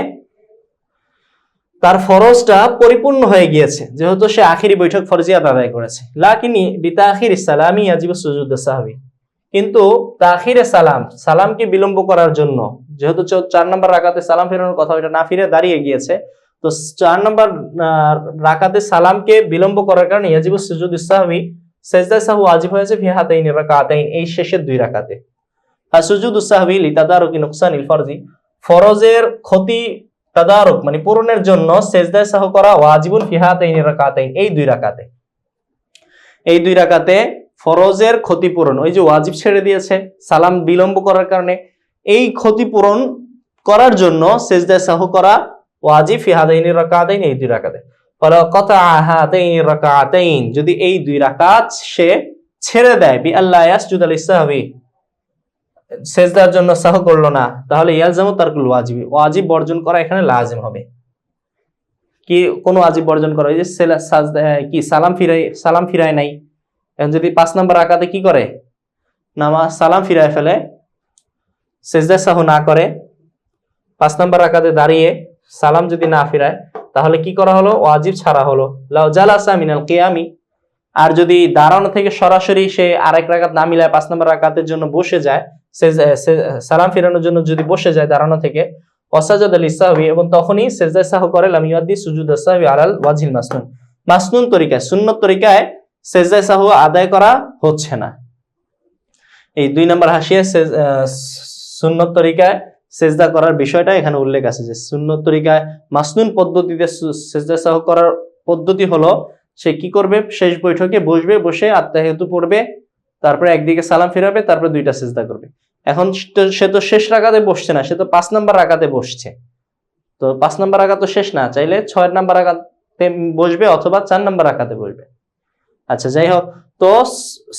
তার ফরজটা পরিপূর্ণ হয়ে গিয়েছে, যেহেতু সে আখিরি বৈঠক ফরজিয়াত আদায় করেছে। লাকিনি বিতাখিরিস সালামি ইয়াজিবু সুজুদুস সাহবি, কিন্তু তাখিরে সালাম, সালামকে বিলম্ব করার জন্য, যেহেতু 4 নম্বর রাকাতে সালাম ফেরানোর কথা, ওটা না ফিরে দাঁড়িয়ে গিয়েছে, তো 4 নম্বর রাকাতে সালামকে বিলম্ব করার কারণে ইয়াজিবু সুজুদুস সাহবি, সিজদা সাহু ওয়াজিব হয়েছে ফি হাতাইনি রাকাতাইন, এই শেষের 2 রাকাতে। আর সুজুদুস সাহবি লিতাদারুকি নুকসানিল ফরজি, ফরজের ক্ষতি তাদারুক মানে পূরণের জন্য সিজদা সাহু করা ওয়াজিবুন ফি হাতাইনি রাকাতাইন, এই 2 রাকাতে। এই 2 রাকাতে ফরজের ক্ষতিপূরণ, ওই যে ওয়াজিব ছেড়ে দিয়েছে সালাম বিলম্ব করার কারণে, এই ক্ষতিপূরণ করার জন্য সিজদা সাহু করা ওয়াজিব ফি হাদাইনি রাকাতাইন, এই 2 রাকাতে। ফলা কাতা হাতাইনি রাকাতাইন, যদি এই 2 রাকাত সে ছেড়ে দেয়, বি আল্লাহ ইয়াসজুদ লিসাহবি, সিজদার জন্য সাহু করলো না, তাহলে ইয়ালজামু তারকুল ওয়াজিব, ওয়াজিব বর্জন করা এখানে লাজিম হবে। কি কোন ওয়াজিব বর্জন করা, এই যে কি সালাম ফিরায় নাই, এখন যদি 5 নম্বর রাকাতে কি করে, নামাজ সালাম ফিরায় ফেলে, সিজদা সাহু না করে, 5 নম্বর রাকাতে দাঁড়িয়ে সালাম যদি না ফিরায়, তাহলে কি করা হলো, ওয়াজিব ছাড়া হলো। লাউ জালাসা মিনাল কিয়ামি, আর যদি দাঁড়ানো থেকে সরাসরি সে আরেক রাকাত না মিলায় 5 নম্বর রাকাতের জন্য বসে যায়, সালাম ফিরানোর জন্য যদি বসে যায় দাঁড়ানো থেকে, ওয়াসাজাদা লিসাহবি, এবং তখনই সিজদা সাহু করে, লাম ইউদ্দি সুজুদাস সাহবি আলাল ওয়াজহিল মাসনুন, মাসনুন তরিকায়, সুন্নত তরিকায় সিজদা সাহু আদায় করা হচ্ছে না। এই 2 নম্বর হাসিয়া সুন্নত তরিকায় সিজদা করার বিষয়টা এখানে উল্লেখ আছে, যে সুন্নত তরিকায় মাসনুন পদ্ধতিতে সিজদা সাহু করার পদ্ধতি হলো, সে কি করবে, শেষ বৈঠকে বসবে, বসে আত্তাহিয়াতু পড়বে, তারপরে একদিকে সালাম ফিরাবে, তারপরে 2টা সিজদা করবে। এখন সে তো শেষ রাকাতে বসছে না, সে তো 5 নম্বর রাকাতে বসছে, তো 5 নম্বর রাকাত তো শেষ না, চাইলে 6 নম্বর রাকাতে বসবে অথবা 4 নম্বর রাকাতে বসবে। আচ্ছা, যাই হোক, তো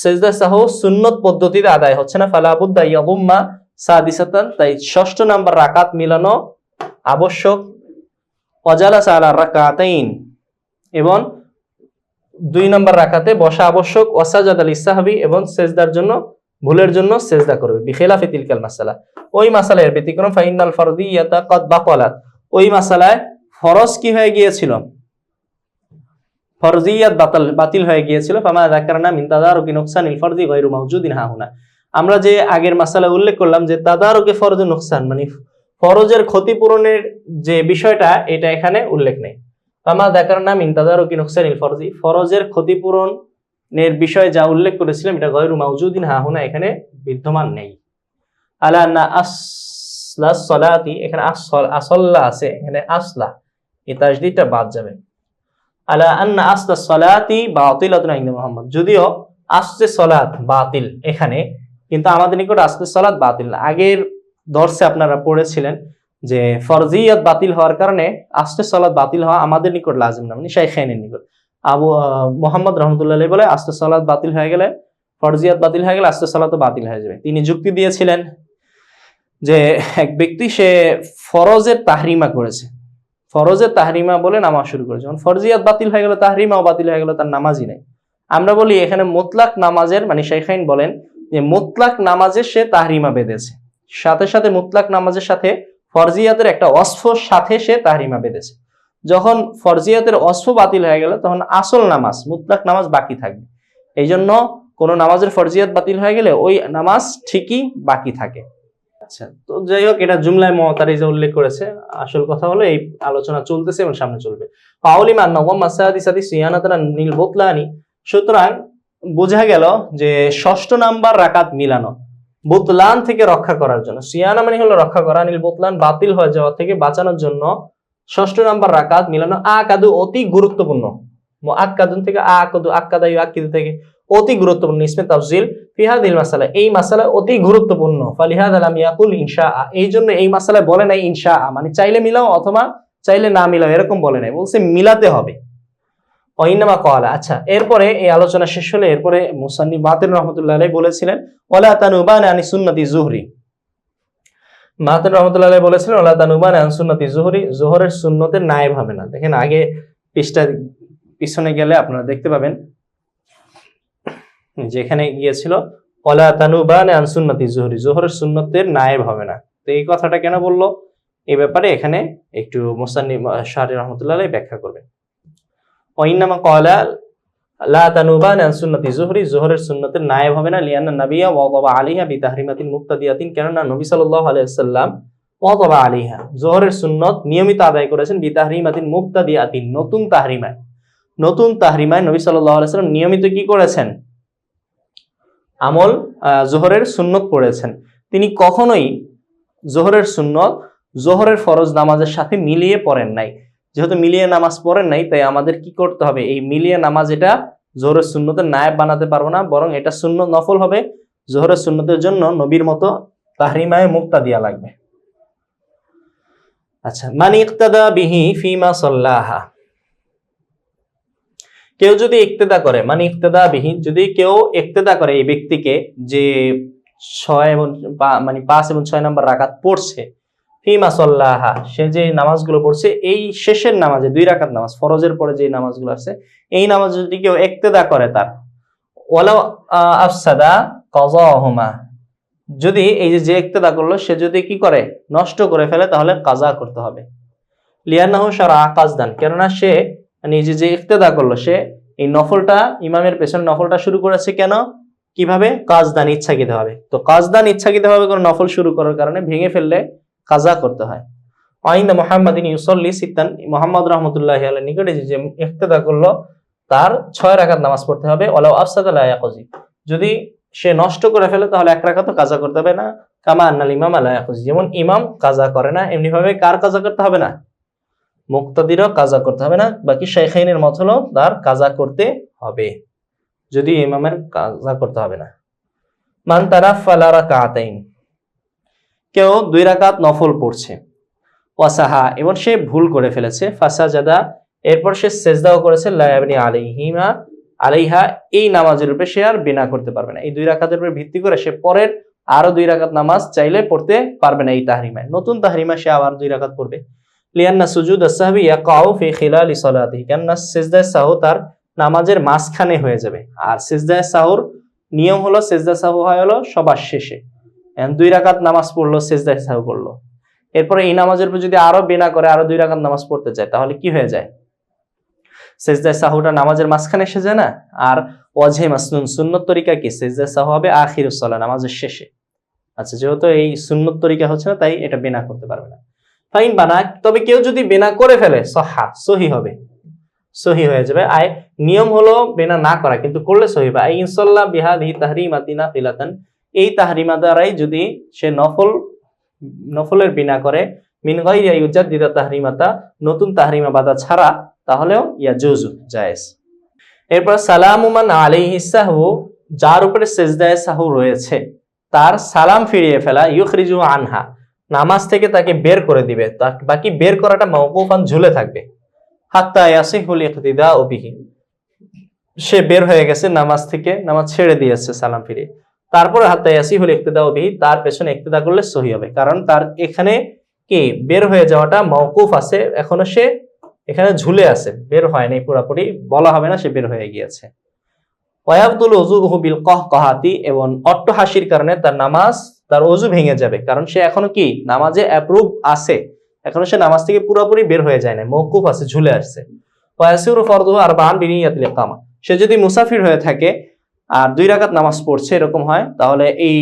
সিজদা সাহু সুন্নত পদ্ধতিতে আদায় হচ্ছে না, ফালা বুদ্দা ইয়াদুম্মা সাদিসাতান, তাই 6ষ্ঠ নাম্বার রাকাত মিলানো আবশ্যক। ওয়াজালাসা আলা রাকাতাইন, এবং 2 নম্বর রাকাতে বসা আবশ্যক। ওয়াসাজাদা লিসাহবি, এবং সিজদার জন্য, ভুলের জন্য সিজদা করবে। বিখিলাফি তিলকাল মাসালা, ওই মাসালার ব্যতিক্রম, ফাইনাল ফরদিয়াতা ক্বাদ বাতালাত, ওই মাসালায় ফরজ কি হয়ে গিয়েছিল, ফরজিয়াত বাতিল হয়ে গিয়েছিল। ফামা যাকারনা মিন তাদারুকি নুকসানিল ফরজি গায়রু মাওজুদিন হাহুনা। আমরা যে আগের মাসালা উল্লেখ করলাম যে তাদারুকি ফরজ নুকসান মানে ফরজের ক্ষতিপূরণের যে বিষয়টা, এটা এখানে উল্লেখ নেই। ফামা যাকারনা মিন তাদারুকি নুকসানিল ফরজি, ফরজের ক্ষতিপূরণের বিষয়ে যা উল্লেখ করেছিলাম এটা গায়রু মাওজুদিন হাহুনা এখানে বিদ্যমান নেই। আলা না আসলা সলাতি, এখানে আসল্লা আছে, এখানে আসলা, এই তাসদীদটা বাদ যাবে। আলা আন্না আসলা সলাতি বাতিলাতুন ইনদা মুহাম্মদ, যদিও আসলে সলাত বাতিল এখানে, কিন্তু আমাদের নিকট আসলে সলাত বাতিল না। আগের দর্সে আপনারা পড়েছিলেন যে ফরজিয়াত বাতিল হওয়ার কারণে আসলে সলাত বাতিল হওয়া আমাদের নিকট লাজিম না, মানে শাইখাইনের নিকট। আবু মুহাম্মদ রাহমাতুল্লাহ আলাইহি বলে আসলে সলাত বাতিল হয়ে গেলে, ফরজিয়াত বাতিল হয়ে গেলে আসলে সলাতও বাতিল হয়ে যাবে। তিনি যুক্তি দিয়েছিলেন যে এক ব্যক্তি সে ফরজের তাহরিমা করেছে, ফরজের তাহরিমা বলে নামাজ শুরু করেছে, যখন ফরজিয়াত বাতিল হয়ে গেল, তাহরিমাও বাতিল হয়ে গেল, তার নামাজই নেই। আমরা বলি এখানে মুতলাক নামাজের, মানে শাইখাইন বলেন যে মুতলাক নামাজের সে তাহরিমা বেঁধেছে, সাথে সাথে মুতলাক নামাজের সাথে ফরজিয়াতের একটা অস্ফর সাথে সে তাহরিমা বেঁধেছে। যখন ফরজিয়াতের অস্ফ বাতিল হয়ে গেল তখন আসল নামাজ মুতলাক নামাজ বাকি থাকবে। এই জন্য কোনো নামাজের ফরজিয়াত বাতিল হয়ে গেলে ওই নামাজ ঠিকই বাকি থাকে। আচ্ছা, তো যাই হোক, এটা জুমলায় মুতারিজা উল্লেখ করেছে। আসল কথা হলো এই আলোচনা চলতেছে এবং সামনে চলবে। পাউলিমা নবম মাসাদিসাদি সিয়ানাতান নীল বুতলানি, সুতরাং বোঝা গেল যে ষষ্ঠ নাম্বার রাকাত মিলানো বুতলান থেকে রক্ষা করার জন্য, সিয়ানা মানে হলো রক্ষা করা, নীল বুতলান বাতিল হয়ে যাওয়া থেকে বাঁচানোর জন্য ষষ্ঠ নাম্বার রাকাত মিলানো আকাদু অতি গুরুত্বপূর্ণ। মুআক্কাদুন থেকে আকাদু, আক্কাদা ইউআক্কিদু থেকে অতি গুরুত্বপূর্ণ, ইসমে তাফজিল ফি হাযিল মাসালা, এই মাসালা অতি গুরুত্বপূর্ণ। ফালিহাযা লাম ইয়াকুল ইনশাআ, এই জন্য এই মাসালায় বলে নাই ইনশাআ মানে চাইলে মিলাও অথবা চাইলে না মিলাও, এরকম বলে নাই, বলছে মিলাতে হবে। ওয়াইনামা ক্বালা, আচ্ছা, এরপরে এই আলোচনা শেষ হলে এরপরে মুসান্নিফ মাতিন রাহমাতুল্লাহ আলাইহি বলেছিলেন ওয়ালা তানুবানা আনি সুন্নতি যুহরি, মাতিন রাহমাতুল্লাহ আলাইহি বলেছিলেন ওয়ালা তানুবানা আন সুন্নতি যুহরি, যোহরের সুন্নতের নায়েব হবে না। দেখেন আগে পৃষ্ঠা পিছনে গেলে আপনারা দেখতে পাবেন যেখানে গিয়েছিল ওয়ালা তানুবানা আন সুন্নতি যুহরি, যোহরের সুন্নতের নায়েব হবে না। তো এই কথাটা কেন বললো এই ব্যাপারে এখানে একটু মুসান্নিফ শাহরি রাহমাতুল্লাহ আলাইহি ব্যাখ্যা করবেন। ওয়াইনামা ক্বালা লা তানুবানা আন সুন্নতি যুহরি, যোহরের সুন্নতের নায়েব হবে না। লিআন্না নাবিয়্যা ওয়াদাবা আলাইহা বিতাহরিমাতিন মুক্তাদিয়াতিন, কেননা নবী সাল্লাল্লাহু আলাইহি ওয়াসাল্লাম ওয়াদাবা আলাইহা, যোহরের সুন্নত নিয়মিত আদায় করেছেন, বিতাহরিমাতিন মুক্তাদিয়াতিন নতুন তাহরিমায়, নতুন তাহরিমায় নবী সাল্লাল্লাহু আলাইহি ওয়াসাল্লাম নিয়মিত কি করেছেন, আমল যোহরের সুন্নত পড়েছেন। তিনি কখনোই যোহরের সুন্নত যোহরের ফরজ নামাজের সাথে মিলিয়ে পড়েন নাই। যেহেতু মিলিয়ে নামাজ পড়েন নাই, তাই আমাদের কি করতে হবে, এই মিলিয়ে নামাজ এটা যোহরের সুন্নতের নায়েব বানাতে পারবো না, বরং এটা সুন্নত নফল হবে। যোহরের সুন্নতের জন্য নবীর মতো তাহরিমায়ে মুক্তাদিয়া লাগবে। আচ্ছা, মান ইক্তাদা বিহি ফিমা সাল্লাহা, কেউ যদি ইক্তেদা করে, মানে ইক্তেদা বিহি, যদি কেউ ইক্তেদা করে এই ব্যক্তিকে যে 6 এবং মানে 5 এবং 6 নম্বর রাকাত পড়ছে, ফিমা সাল্লাহা, সে যে নামাজগুলো পড়ছে এই শেষের নামাজে 2 রাকাত নামাজ, ফরজের পরে যে নামাজগুলো আছে এই নামাজ যদি কেউ ইক্তেদা করে তার, ওয়ালাউ আফসাদা কাযাহুমা, যদি এই যে ইক্তেদা করলো সে যদি কি করে নষ্ট করে ফেলে তাহলে কাজা করতে হবে। লিয়ান্নাহু শারআ কাজদান, কেননা সে নিজে যে ইক্তেদা করলো সে এই নফলটা ইমামের পেছনে নফলটা শুরু করেছে কেন, কিভাবে, কাজদান ইচ্ছাকৃতভাবে। তো কাজদান ইচ্ছাকৃতভাবে কোনো নফল শুরু করার কারণে ভেঙে ফেললে কাজা করতে হয়। আইন্দা মুহাম্মাদিন ইউসাল্লি সিত্তান, মুহাম্মদ রাহমাতুল্লাহি আলাইহি নিকটে যে ইক্তেদা করলো তার 6 রাকাত নামাজ পড়তে হবে। ওয়ালাউ আফসাদা লা ইয়াকজি, যদি সে নষ্ট করে ফেলে তাহলে 1 রাকাতও কাজা করতে হবে না। কামা আন্নাল ইমাম লা ইয়াকজি, যেমন ইমাম কাজা করে না এমনি ভাবে কার কাজা করতে হবে না, মুক্তাদিরও কাজা করতে হবে না। বাকি শাইখাইনের মত হলো তার কাজা করতে হবে, যদি ইমামের কাজা করতে হবে না। মান তারাফালা রাকাতাইন, কেউ 2 রাকাত নফল পড়ছে, ওয়াসাহা, এবং সে ভুল করে ফেলেছে, ফাসাজাদা, এরপর সে সেজদাও করেছে, লা ইয়াবনি আলাইহিমা আলাইহা, এই নামাজের উপরে সে আর বিনা করতে পারবে না। এই 2 রাকাতের উপর ভিত্তি করে সে পরের আরো 2 রাকাত নামাজ চাইলে পড়তে পারবে না এই তাহরিমায়, নতুন তাহরিমায় সে আবার 2 রাকাত পড়বে। লিয়ান্না সুজুদ আস-সাহবি ইয়াকাউ ফি খিলালি সালাতিহি, কেননা সিজদায়ে সাহু তার নামাজের মাঝখানে হয়ে যাবে, আর সিজদায়ে সাহুর নিয়ম হলো সিজদা সাহু হয় হলো সবার শেষে। 2 রাকাত নামাজ পড়লো, সিজদায়ে সাহু করলো, এরপরে এই নামাজের উপর যদি আরো বিনা করে আরো 2 রাকাত নামাজ পড়তে চায় তাহলে কি হয়ে যায়, সেজদায়ে সাহুটা নামাজের মাঝখানে এসে যায় না, আর ওয়াজহে মাসনুন সুন্নত তরিকা কি সেজদায়ে সাহু হবে আখিরুস সালাহ নামাজের শেষে। আচ্ছা, যেহেতু এই সুন্নত তরিকা হচ্ছে না তাই এটা বিনা করতে পারবে না। ফাইন বানা, তবে কেউ যদি বিনা করে ফেলে সহা সহি হবে, সহি হয়ে যাবে। আয় নিয়ম হলো বিনা না করা, কিন্তু করলে সহি হবে। আই ইনসাল্লাহ বিহাদিহি তাহরিমাতিনা ফিলাতান, এই তাহরিমা দ্বারাই যদি সে নফলের বিনা করে, মিন গায়রি ইউজাদ্দিদা তাহরিমাতা, নতুন তাহরিমা বাদা ছাড়া, তাহলেও ইয়াজুজু জায়েজ। এরপর সালামু মান আলাইহিস সাহু, যার উপরে সিজদায়ে সাহু রয়েছে তার সালাম ফিরিয়ে ফেলা, ইউখরিজু আনহা, নামাজ থেকে তাকে বের করে দিবে, বাকি বের করাটা মাওকুফান ঝুলে থাকবে। হাত্তা ইয়াসিহুল ইকতিদাউ বিহি, সে বের হয়ে গেছে নামাজ থেকে, নামাজ ছেড়ে দিয়েছে সালাম ফিরিয়ে, তারপরে হাত্তা ইয়াসিহুল ইকতিদাউ বিহি, তার পেছনে ইকতিদা করলে সহি হবে, কারণ তার এখানে কি বের হয়ে যাওয়াটা মাওকুফ আছে, এখনো সে এখানে ঝুলে আছে, বের হয় নাই পুরোপুরি, বলা হবে না সে বের হয়ে গিয়েছে। ওয়ায়াবতুল ওযুহু বিল কাহকাহাতি, এবং অট্টহাসির কারণে তার নামাজ, তার ওযু ভেঙে যাবে, কারণ সে এখনো কি নামাজে অ্যাপ্রুভ আছে, এখনো সে নামাজ থেকে পুরোপুরি বের হয়ে যায় না, মওকুফ আছে, ঝুলে আসছে। ওয়াসিরু ফরদুহু আরবাআন বিনিয়াতিল ইকামা, সে যদি মুসাফির হয়ে থাকে আর 2 রাকাত নামাজ পড়ছে এরকম হয়, তাহলে এই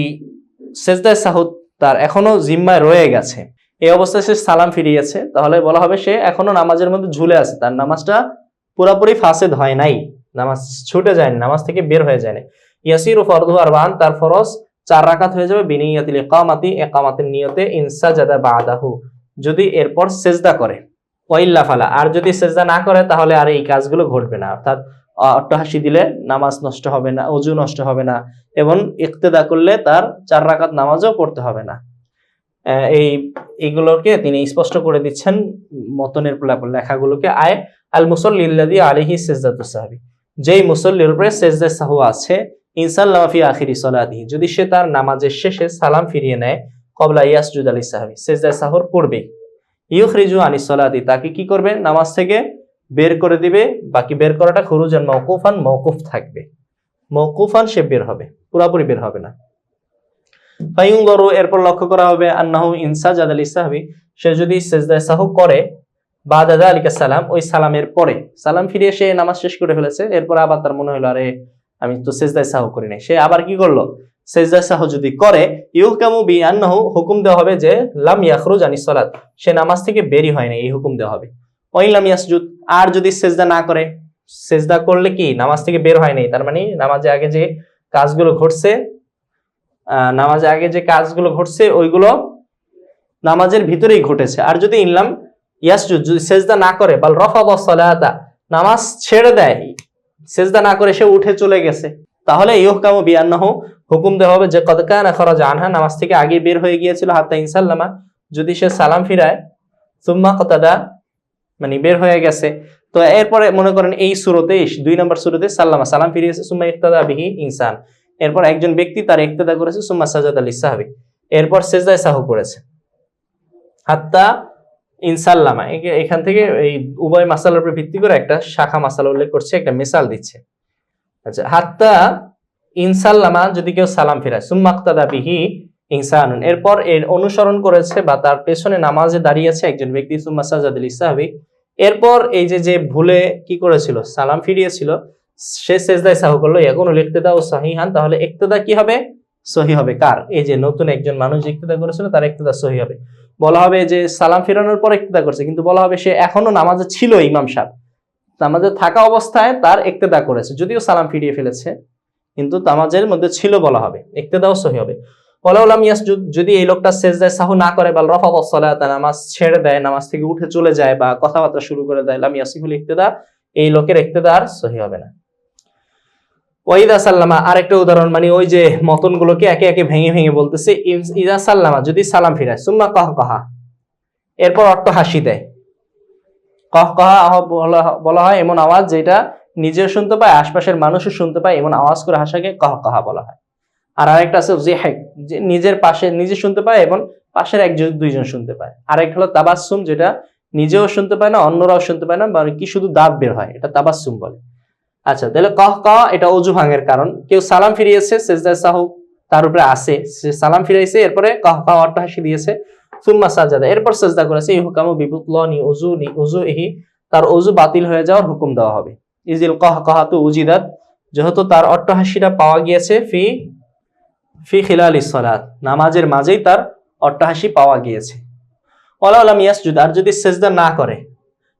সিজদায়ে সাহু তার এখনো জিম্মায় রয়ে গেছে, এই অবস্থায় সে সালাম ফিরিয়েছে, তাহলে বলা হবে সে এখনো নামাজের মধ্যে ঝুলে আছে, তার নামাজটা পুরোপুরি ফাসেদ হয় নাই, নামাজ ছুটে যায়নি, নামাজ থেকে বের হয়ে যায়নি। ইয়াসিরু ফরদুহু আরবাআন, তার ফরজ 4 রাকাত হয়ে যাবে, বিনিয়াতিল ইকামাতি, ইকামাতের নিয়তে, ইনসাজাদা বাদাহু, যদি এরপর সেজদা করে, ওয়াইল্লা ফালা, আর যদি সেজদা না করে তাহলে আর এই কাজগুলো ঘটবে না, অর্থাৎ অট্টহাসি দিলে নামাজ নষ্ট হবে না, ওযু নষ্ট হবে না, এবং ইক্তেদা করলে তার 4 রাকাত নামাজও পড়তে হবে না। এইগুলোকে তিনি স্পষ্ট করে দিচ্ছেন মতনের লেখাগুলোকে। আয় আল মুসাল্লিল্লাযী আলাইহি সিজদাতুস সাহবি, যেই মুসল্লির উপরে সিজদায়ে সাহু আছে, ইনসাল্লামা ফি আখিরি সালাতিহি, যদি সে তার নামাজের শেষে সালাম ফিরিয়ে নেয়, ক্বাবলা ইয়াসজুদ আলিস সাহবি, সিজদায়ে সাহুর পূর্বে, ইউখরিজু আনিস সালাতি, তাকে কি করবে নামাজ থেকে বের করে দিবে, বাকি বের করাটা খুরুজান মাওকুফান, মাওকুফ থাকবে, মাওকুফান সে বের হবে, পুরোপুরি বের হবে না। ফায়ুনজারু, এরপর লক্ষ্য করা হবে, আন্নাহু ইনসাজাদা লিস সাহবি, সে যদি সিজদায়ে সাহু করে, বাদা যালিকা সালাম, ওই সালামের পরে, সালাম ফিরিয়ে সে নামাজ শেষ করে ফেলেছে, এরপর আবার তার মনে হলো আরে আমি তো সিজদায়ে সাহু করি নাই, সে আবার কি করলো, সিজদায়ে সাহু যদি করে, ইউহকামু বি আন্নাহু, হুকুম দেওয়া হবে যে লাম ইয়াখরুজ আনিস সালাত, সে নামাজ থেকে বেরই হয় না, এই হুকুম দেওয়া হবে। ওয়াইন লাম ইয়াসজুদ, আর যদি সিজদা না করে, সিজদা করলে কি নামাজ থেকে বের হয় নাই, তার মানে নামাজে আগে যে কাজগুলো ঘটছে, ওইগুলো নামাজের ভিতরেই ঘটেছে। আর যদি ইনলাম ইয়াসজুদ, যদি সিজদা না করে, বাল রাফাদা সালাতা, নামাজ ছেড়ে দেয়, সিজদা না করে সে উঠে চলে গেছে, তাহলে ইউহকামু বিআন্নাহু, হুকুম দেওয়া হবে যে কদ কানা খরাজা আনহা, নামাজ থেকে আগে বের হয়ে গিয়েছিল, হাত্তা ইনসাল্লামা, যদি সে সালাম ফিরায়, সুম্মা কতাদা, মানে বের হয়ে গেছে, তো এরপরে মনে করেন এই সূরাতে 2 নম্বর সূরাতে সালাম ফিরিয়েছে, সুম্মা ইক্তাদা বিহি ইনসান, এরপর একজন ব্যক্তি তার ইক্তেদা করেছে, সুম্মা সাজাদা লিস সাহবি, এরপর সিজদায়ে সাহু করেছে, হাত্তা ইনসাল্লামা, এখান থেকে এই উভয় মাসালার উপর ভিত্তি করে একটা শাখা মাসালা উল্লেখ করছে, একটা মিসাল দিচ্ছে। আচ্ছা, হাত্তা ইনসাল্লামা, যদি কেউ সালাম ফিরায়, সুম্মা ইক্তাদা বিহি ইনসানুন, এরপর এর অনুসরণ করেছে বা তার পেছনে নামাজে দাঁড়িয়েছে একজন ব্যক্তি, সুম্মা সাজাদা লিস সাহবি, এরপর এই যে ভুলে কি করেছিল, সালাম ফিরিয়েছিল, সে সিজদায়ে সাহু করলো, ইয়াকুনুল ইক্তিদাউ সহিহান, তাহলে ইক্তিদা কি হবে, সহি হবে, কার, এই যে নতুন একজন মানুষ ইক্তিদা করেছিল তার ইক্তিদা সহি হবে। বলা হবে যে সালাম ফিরানোর পর ইক্তিদা করছে, কিন্তু বলা হবে সে এখনো নামাজে ছিল, ইমাম সাহেব নামাজে থাকা অবস্থায় তার ইক্তিদা করেছে, যদিও সালাম ফিরিয়ে ফেলেছে কিন্তু নামাজের মধ্যে ছিল, বলা হবে ইক্তিদাও সহি হবে। ওয়ালাউ লাম ইয়াসজুদ, যদি এই লোকটা সিজদায়ে সাহু না করে, বাল রাফাদা সালাতা, নামাজ ছেড়ে দেয়, নামাজ থেকে উঠে চলে যায় বা কথাবার্তা শুরু করে দেয়, লাম ইয়াসিহুল ইক্তিদা, এই লোকের ইক্তিদা আর সহি হবে না। ওয়াইদা সাল্লামা, আরেকটা উদাহরণ, মানে ওই যে মতনগুলোকে একে একে ভেঙে ভেঙে বলতেছে। ইদা সাল্লামা, যদি সালাম ফিরায়, সুম্মা কাহকাহা, এরপর অট্টহাসি দেয়, কাহকাহা বলা হয় এমন আওয়াজ যেটা নিজেও শুনতে পায়, আশপাশের মানুষও শুনতে পায়, এমন আওয়াজ করে হাসাকে কাহকাহা বলা হয়। আর আরেকটা আছে জিহাক, যে নিজের পাশে নিজে শুনতে পায় এবং পাশের একজন দুইজন শুনতে পায়। আরেকটা হলো তাবাসসুম, যেটা নিজেও শুনতে পায় না, অন্যরাও শুনতে পায় না, বা কি শুধু দাঁত বের হয়, এটা তাবাসসুম বলে। আচ্ছা, তাহলে কাহকাহা এটা ওযু ভাঙের কারণ। কেউ সালাম ফিরিয়েছে, সিজদায়ে সাহু তার উপরে আছে, সে সালাম ফিরাইছে, এরপরে কাহকাহা অট্টহাসি দিয়েছে, সুম্মা সাজাদা, এরপর সিজদা করেছে, ইহকামু বিবুতলানি উযুহি, তার ওযু বাতিল হয়ে যাওয়ার হুকুম দেওয়া হবে। ইজিল কাহকাহাতু উজিদাত, যেহেতু তার অট্টহাসিটা পাওয়া গিয়েছে ফি ফি খিলালিস সালাত, নামাজের মাঝেই তার অট্টহাসি পাওয়া গিয়েছে। ওয়ালা লাম ইয়াসজুদ, আর যদি সিজদা না করে,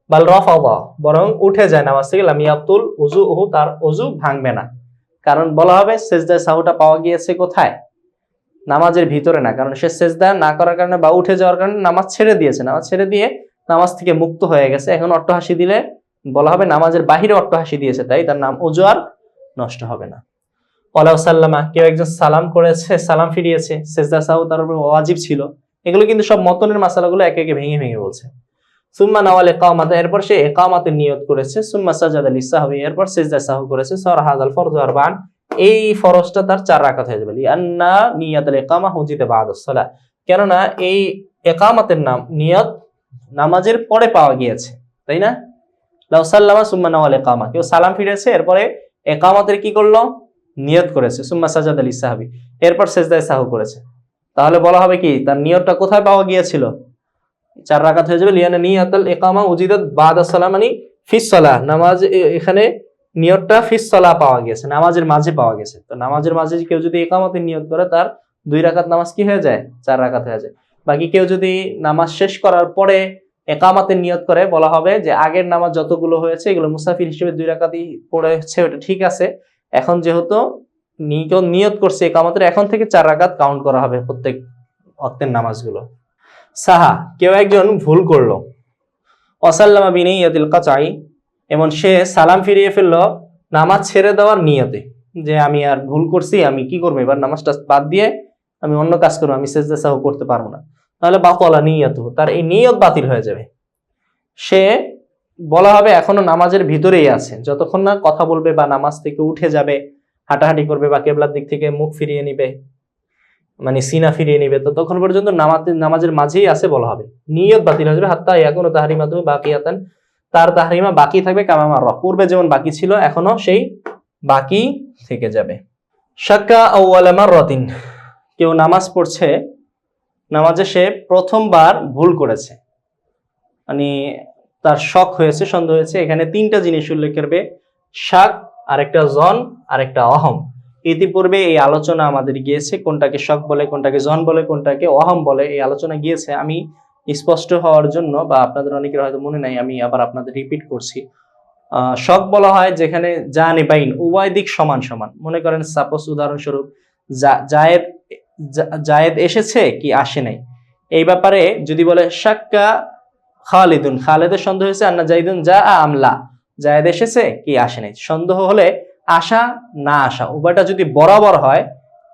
বাল রাফাদা, বরং উঠে যায় নামাজ থেকে, লাম ইয়াবতুল উযুহু, তার ওযু ভাঙবে না। কারণ বলা হবে সিজদা সাহুটা পাওয়া গিয়েছে কোথায়? নামাজের ভিতরে না, কারণ সে সিজদা না করার কারণে বা উঠে যাওয়ার কারণে নামাজ ছেড়ে দিয়েছে, নামাজ ছেড়ে দিয়ে নামাজ থেকে মুক্ত হয়ে গেছে। এখন অট্টহাসি দিলে বলা হবে নামাজের বাহিরে অট্টহাসি দিয়েছে, তাই তার নাম ওযু আর নষ্ট হবে না। ওয়ালাউ সাল্লামা, কেউ একজন সালাম করেছে, সালাম ফিরিয়েছে, সিজদা সাহু তার উপর ওয়াজিব ছিল। এগুলো কিন্তু সব মতনের মাসালাগুলো একে একে ভেঙে ভেঙে বলছে। সুম্মা নাওয়াল ইকামাত, এরপর সে ইকামাতের নিয়ত করেছে। সুম্মা সাজাদা লিসাহবি, এরপর সিজদা সাহু করেছে। সারা হাযাল ফরযু আরবান, এই ফরজটা তার 4 রাকাত হয়ে যাবে। লিআন্না নিয়াতুল ইকামা হুজিতা বাদাস সালাহ, কেননা এই ইকামাতের নিয়ত নামাজের পরে পাওয়া গিয়েছে, তাই না? লাউ সাল্লামা সুম্মা নাওয়াল ইকামা, কেউ সালাম ফিরেছে, এরপরে ইকামাতের কি করলো? নিয়ত করেছে। সুম্মা সাজাদা লিসাহবি, এরপর সিজদায়ে সাহু করেছে। তাহলে বলা হবে কি তার নিয়তটা কোথায় পাওয়া গিয়েছিল? 4 রাকাত হয়ে যাবে। লিয়ানা নিয়াতুল ইকামা উজিদাত বাদাস সালাহ, মানে ফিস সালাহ, নামাজ, এখানে নিয়তটা ফিস সালাহ পাওয়া গেছে, নামাজের মাঝে পাওয়া গেছে। তো নামাজের মাঝে কেউ যদি ইকামতের নিয়ত করে, তার 2 রাকাত নামাজ কি হয়ে যায়? 4 রাকাত হয়ে যায়। বাকি কেউ যদি নামাজ শেষ করার পরে ইকামতের নিয়ত করে, বলা হবে যে আগের নামাজ যতগুলো হয়েছে এগুলো মুসাফির হিসেবে 2 রাকাতই পড়েছে, ওটা ঠিক আছে। এখন যেহেতু নিয়ত করছে ইকামতের, এখন থেকে 4 রাকাত কাউন্ট করা হবে প্রত্যেক ওয়াক্তের নামাজগুলো। সাহা, কেউ একজন ভুল করলো, ওয়াসাল্লামা বিনিয়াতিল কাতাই, এমন সে সালাম ফিরিয়ে ফেললো নামাজ ছেড়ে দেওয়ার নিয়তে, যে আমি আর ভুল করছি, আমি কি করবো, এবার নামাজটা বাদ দিয়ে আমি অন্য কাজ করবো, আমি সিজদা সাহু করতে পারবো না। তাহলে বাতালা নিয়াতুহু, তার এই নিয়ত বাতিল হয়ে যাবে। সে বলা হবে এখনো নামাজের ভিতরেই আছে, যতক্ষণ না কথা বলবে বা নামাজ থেকে উঠে যাবে, হাঁটাহাঁটি করবে বা কেবলার দিক থেকে মুখ ফিরিয়ে নিবে, মানে সিনা ফিরিয়ে নিবে, তো তখন পর্যন্ত নামাজের মাঝেই আছে বলা হবে। নিয়ত বাতিল হয়ে যাবে। হাত্তা ইয়াকুনু তাহরিমাতু বাকিয়াতান, তার তাহরিমা বাকি থাকবে, কামা মাররা, পূর্বে যেমন বাকি ছিল এখনো সেই বাকি থেকে যাবে। শাক্কা আউয়ালা মাররাতিন, কেউ নামাজ পড়ছে, নামাজে সে প্রথমবার ভুল করেছে, মানে তার শক হয়েছে, সন্দেহ হয়েছে। এখানে 3টা জিনিস উল্লেখ করবে, শাক, আরেকটা জন, আরেকটা অহম। ইতিপূর্বে এই আলোচনা আমাদের গিয়েছে, কোনটাকে শক বলে, কোনটাকে জন বলে, কোনটাকে অহম বলে, এই আলোচনা গিয়েছে। আমি স্পষ্ট হওয়ার জন্য বা আপনাদের অনেকের হয়তো মনে নাই, আমি আবার আপনাদের রিপিট করছি। শক বলা হয় যেখানে জানিবাইন, উভয় দিক সমান সমান। মনে করেন সাপোজ উদাহরণস্বরূপ জায়েদ এসেছে কি আসে নাই, এই ব্যাপারে যদি বলে শাক্কা খালিদুন, খালেদের সন্দেহ হয়েছে, আন্না জাইদুন যা আমলা, জায়েদ এসেছে কি আসে নাই। সন্দেহ হলে আসা না আসা উভয়টা যদি বরাবর হয়,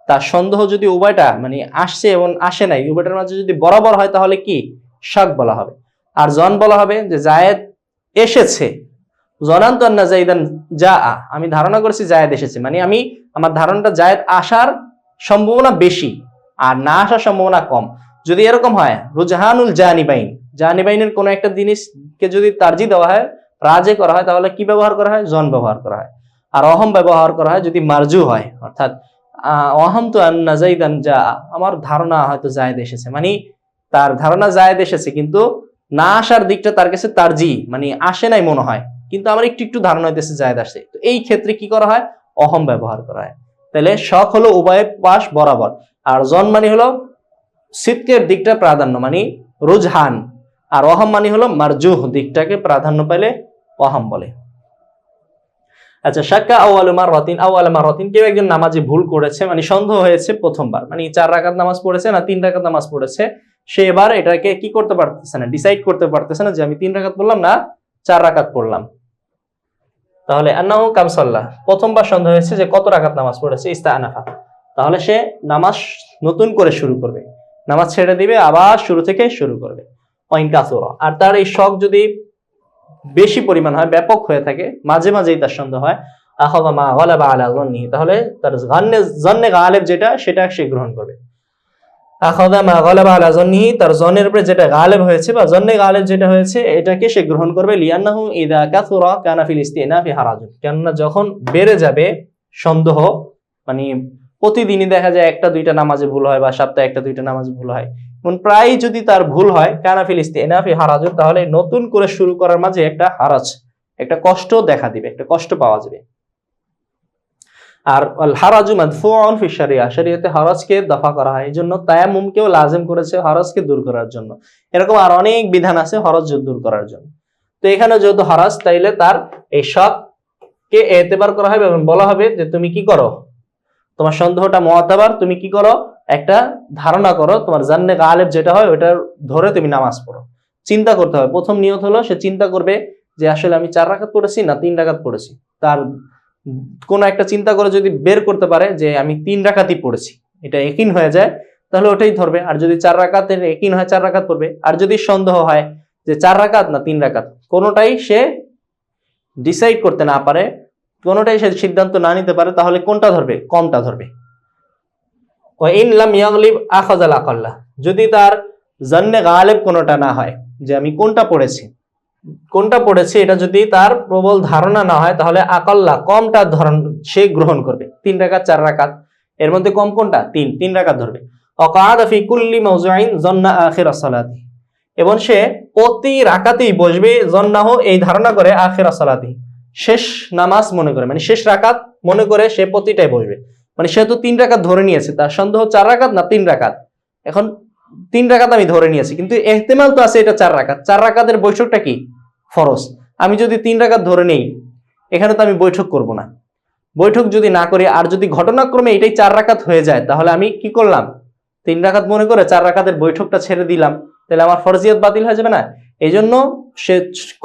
তার সন্দেহ যদি উভয়টা মানে আসছে এবং আসে নাই উভয়টার মাঝে যদি বরাবর হয়, তাহলে কি শাক বলা হবে। আর জন বলা হবে যে জায়েদ এসেছে, জনান্তু আন্না জাইদান যা, আমি ধারণা করছি জায়েদ এসেছে, মানে আমি আমার ধারণাটা জায়েদ আসার সম্ভাবনা বেশি আর না আসার সম্ভাবনা কম। যদি এরকম হয়, রুজহানুল জানিবাইন, জানিবাইনের কোনো একটা জিনিসকে যদি তারজি দেওয়া হয়, রাজে করা হয়, তাহলে কি ব্যবহার করা হয়? জন ব্যবহার করা হয়। আর অহম ব্যবহার করা হয় যদি মারজু হয়, অর্থাৎ অহম তো আন্না জাইদান যা, আমার ধারণা হয়তো জায়েদ এসেছে, মানে তার ধারণা জায়েদ এসেছে, কিন্তু না আসার দিকটা তার কাছে তারজি, মানে আসে নাই মনে হয়, কিন্তু আমার একটু একটু ধারণা হইতেছে জায়েদ আসে। তো এই ক্ষেত্রে কি করা হয়? অহম ব্যবহার করা হয়। তাহলে শক হলো উভয় পাশ বরাবর, আর জন মানে হলো সিদকের দিকটা প্রাধান্য, মানে রুজহান, আর অহম মানে হলো মারজুহ, দিকটাকে প্রাধান্য পেলে অহম বলে। আচ্ছা, শাক্কা আউয়ালু মাররাতিন, আউয়ালা মাররাতিন, কেউ একজন নামাজি ভুল করেছে, মানে সন্দেহ হয়েছে প্রথমবার, মানে 4 রাকাত নামাজ পড়েছে না 3 রাকাত নামাজ পড়েছে, সে এবার এটাকে কি করতে পারতেছে না, ডিসাইড করতে পারতেছে না যে আমি 3 রাকাত পড়লাম না 4 রাকাত পড়লাম। তাহলে আন্নাহু কাম সাল্লাহ, প্রথমবার সন্দেহ হয়েছে যে কত রাকাত নামাজ পড়েছে, ইস্তাআনাফা, তাহলে সে নামাজ নতুন করে শুরু করবে, নামাজ ছেড়ে দিবে, আবার শুরু থেকে শুরু করবে। ওয়াইন কাসুরা, আর তার এই শক যদি বেশি পরিমাণ হয়, ব্যাপক হয়ে থাকে, মাঝে মাঝেই তার সন্দেহ হয়, আখাযা মা গালাবা আলা যন্নিহি, তাহলে তার জন্নে গালিব যেটা, সেটা সে গ্রহণ করবে। আখাযা মা গালাবা আলা যন্নিহি, তার জন্নের উপরে যেটা গালিব হয়েছে বা জন্নে গালিব যেটা হয়েছে, এটাকে সে গ্রহণ করবে। লিআন্নাহু ইযা কাসুরা কানা ফিল ইস্তিনাফি হারাজুন, কেননা যখন বেড়ে যাবে সন্দেহ, মানে প্রতিদিনই দেখা যায় 1টা 2টা নামাজে ভুল হয় বা সপ্তাহে 1টা 2টা নামাজে ভুল হয়, প্রায় যদি তার ভুল হয় কানা ফিল ইস্তিনাফি হারাজ, তাহলে নতুন করে শুরু করার মাঝে একটা হারাজ, একটা কষ্ট দেখা দিবে, একটা কষ্ট পাওয়া যাবে। আর আল হারাজু মাদফুউন ফি শারিয়া, শরীয়তে হারাজকে দফা করা হয়, এই জন্য তায়াম্মুমকেও লাজিম করেছে হারাজকে দূর করার জন্য। এরকম আর অনেক বিধান আছে হারাজ দূর করার জন্য। তো এখানে যেহেতু হারাজ, তাইলে তার এই শককে এতেবার করা হবে এবং বলা হবে যে তুমি কি করো, তোমার সন্দেহটা মুআতাবার, তুমি কি করো, একটা ধারণা করো, তোমার জান্নে গালিব যেটা হয় ওটা ধরে তুমি নামাজ পড়ো। চিন্তা করতে হবে, প্রথম নিয়ত হলো সে চিন্তা করবে যে আসলে আমি 4 রাকাত পড়েছি না 3 রাকাত পড়েছি। তার কোন একটা চিন্তা করে যদি বের করতে পারে যে আমি 3 রাকাতই পড়েছি, এটা ইয়াকিন হয়ে যায়, তাহলে ওটাই ধরবে। আর যদি 4 রাকাতের ইয়াকিন হয় 4 রাকাত পড়বে। আর যদি সন্দেহ হয় যে 4 রাকাত না 3 রাকাত, কোনোটাই সে ডিসাইড করতে না পারে, কোনোটাই সে সিদ্ধান্ত না নিতে পারে, তাহলে কোনটা ধরবে, কমটা ধরবে। ওয়া ইন লাম ইয়াগলিব আখাযাল আকাল্লা, যদি তার জান্নে গালিব কোনোটা না হয় যে আমি কোনটা পড়েছি এটা যদি তার প্রবল ধারণা না হয়, তাহলে আকাল্লা কমটা ধরন সে গ্রহণ করবে। 3 রাকাত 4 রাকাত এর মধ্যে কম কোনটা, 3 রাকাত ধরবে। ওয়াকাদা ফি কুল্লি মাওযিইন যান্না আখির সালাতি, এবং সে প্রতি রাকাতেই বসবে জান্নাহু এই ধারণা করে আখির সালাতি শেষ নামাজ মনে করে, মানে শেষ রাকাত মনে করে সে প্রতিটাই বসবে। মানে সে তো 3 রাকাত ধরে নিয়েছে, তার সন্দেহ 4 রাকাত না 3 রাকাত, এখন 3 রাকাত আমি ধরে নিয়েছি, কিন্তু ইহতিমাল তো আছে এটা 4 রাকাত। 4 রাকাতের বৈঠকটা কি, ফরজ। আমি যদি 3 রাকাত ধরে নেই, এখানে তো আমি বৈঠক করব না। বৈঠক যদি না করি আর যদি ঘটনাক্রমে এটাই 4 রাকাত হয়ে যায়, তাহলে আমি কি করলাম, 3 রাকাত মনে করে 4 রাকাতের বৈঠকটা ছেড়ে দিলাম, তাহলে আমার ফরজিয়ত বাতিল হয়ে যাবে না? এই জন্য সে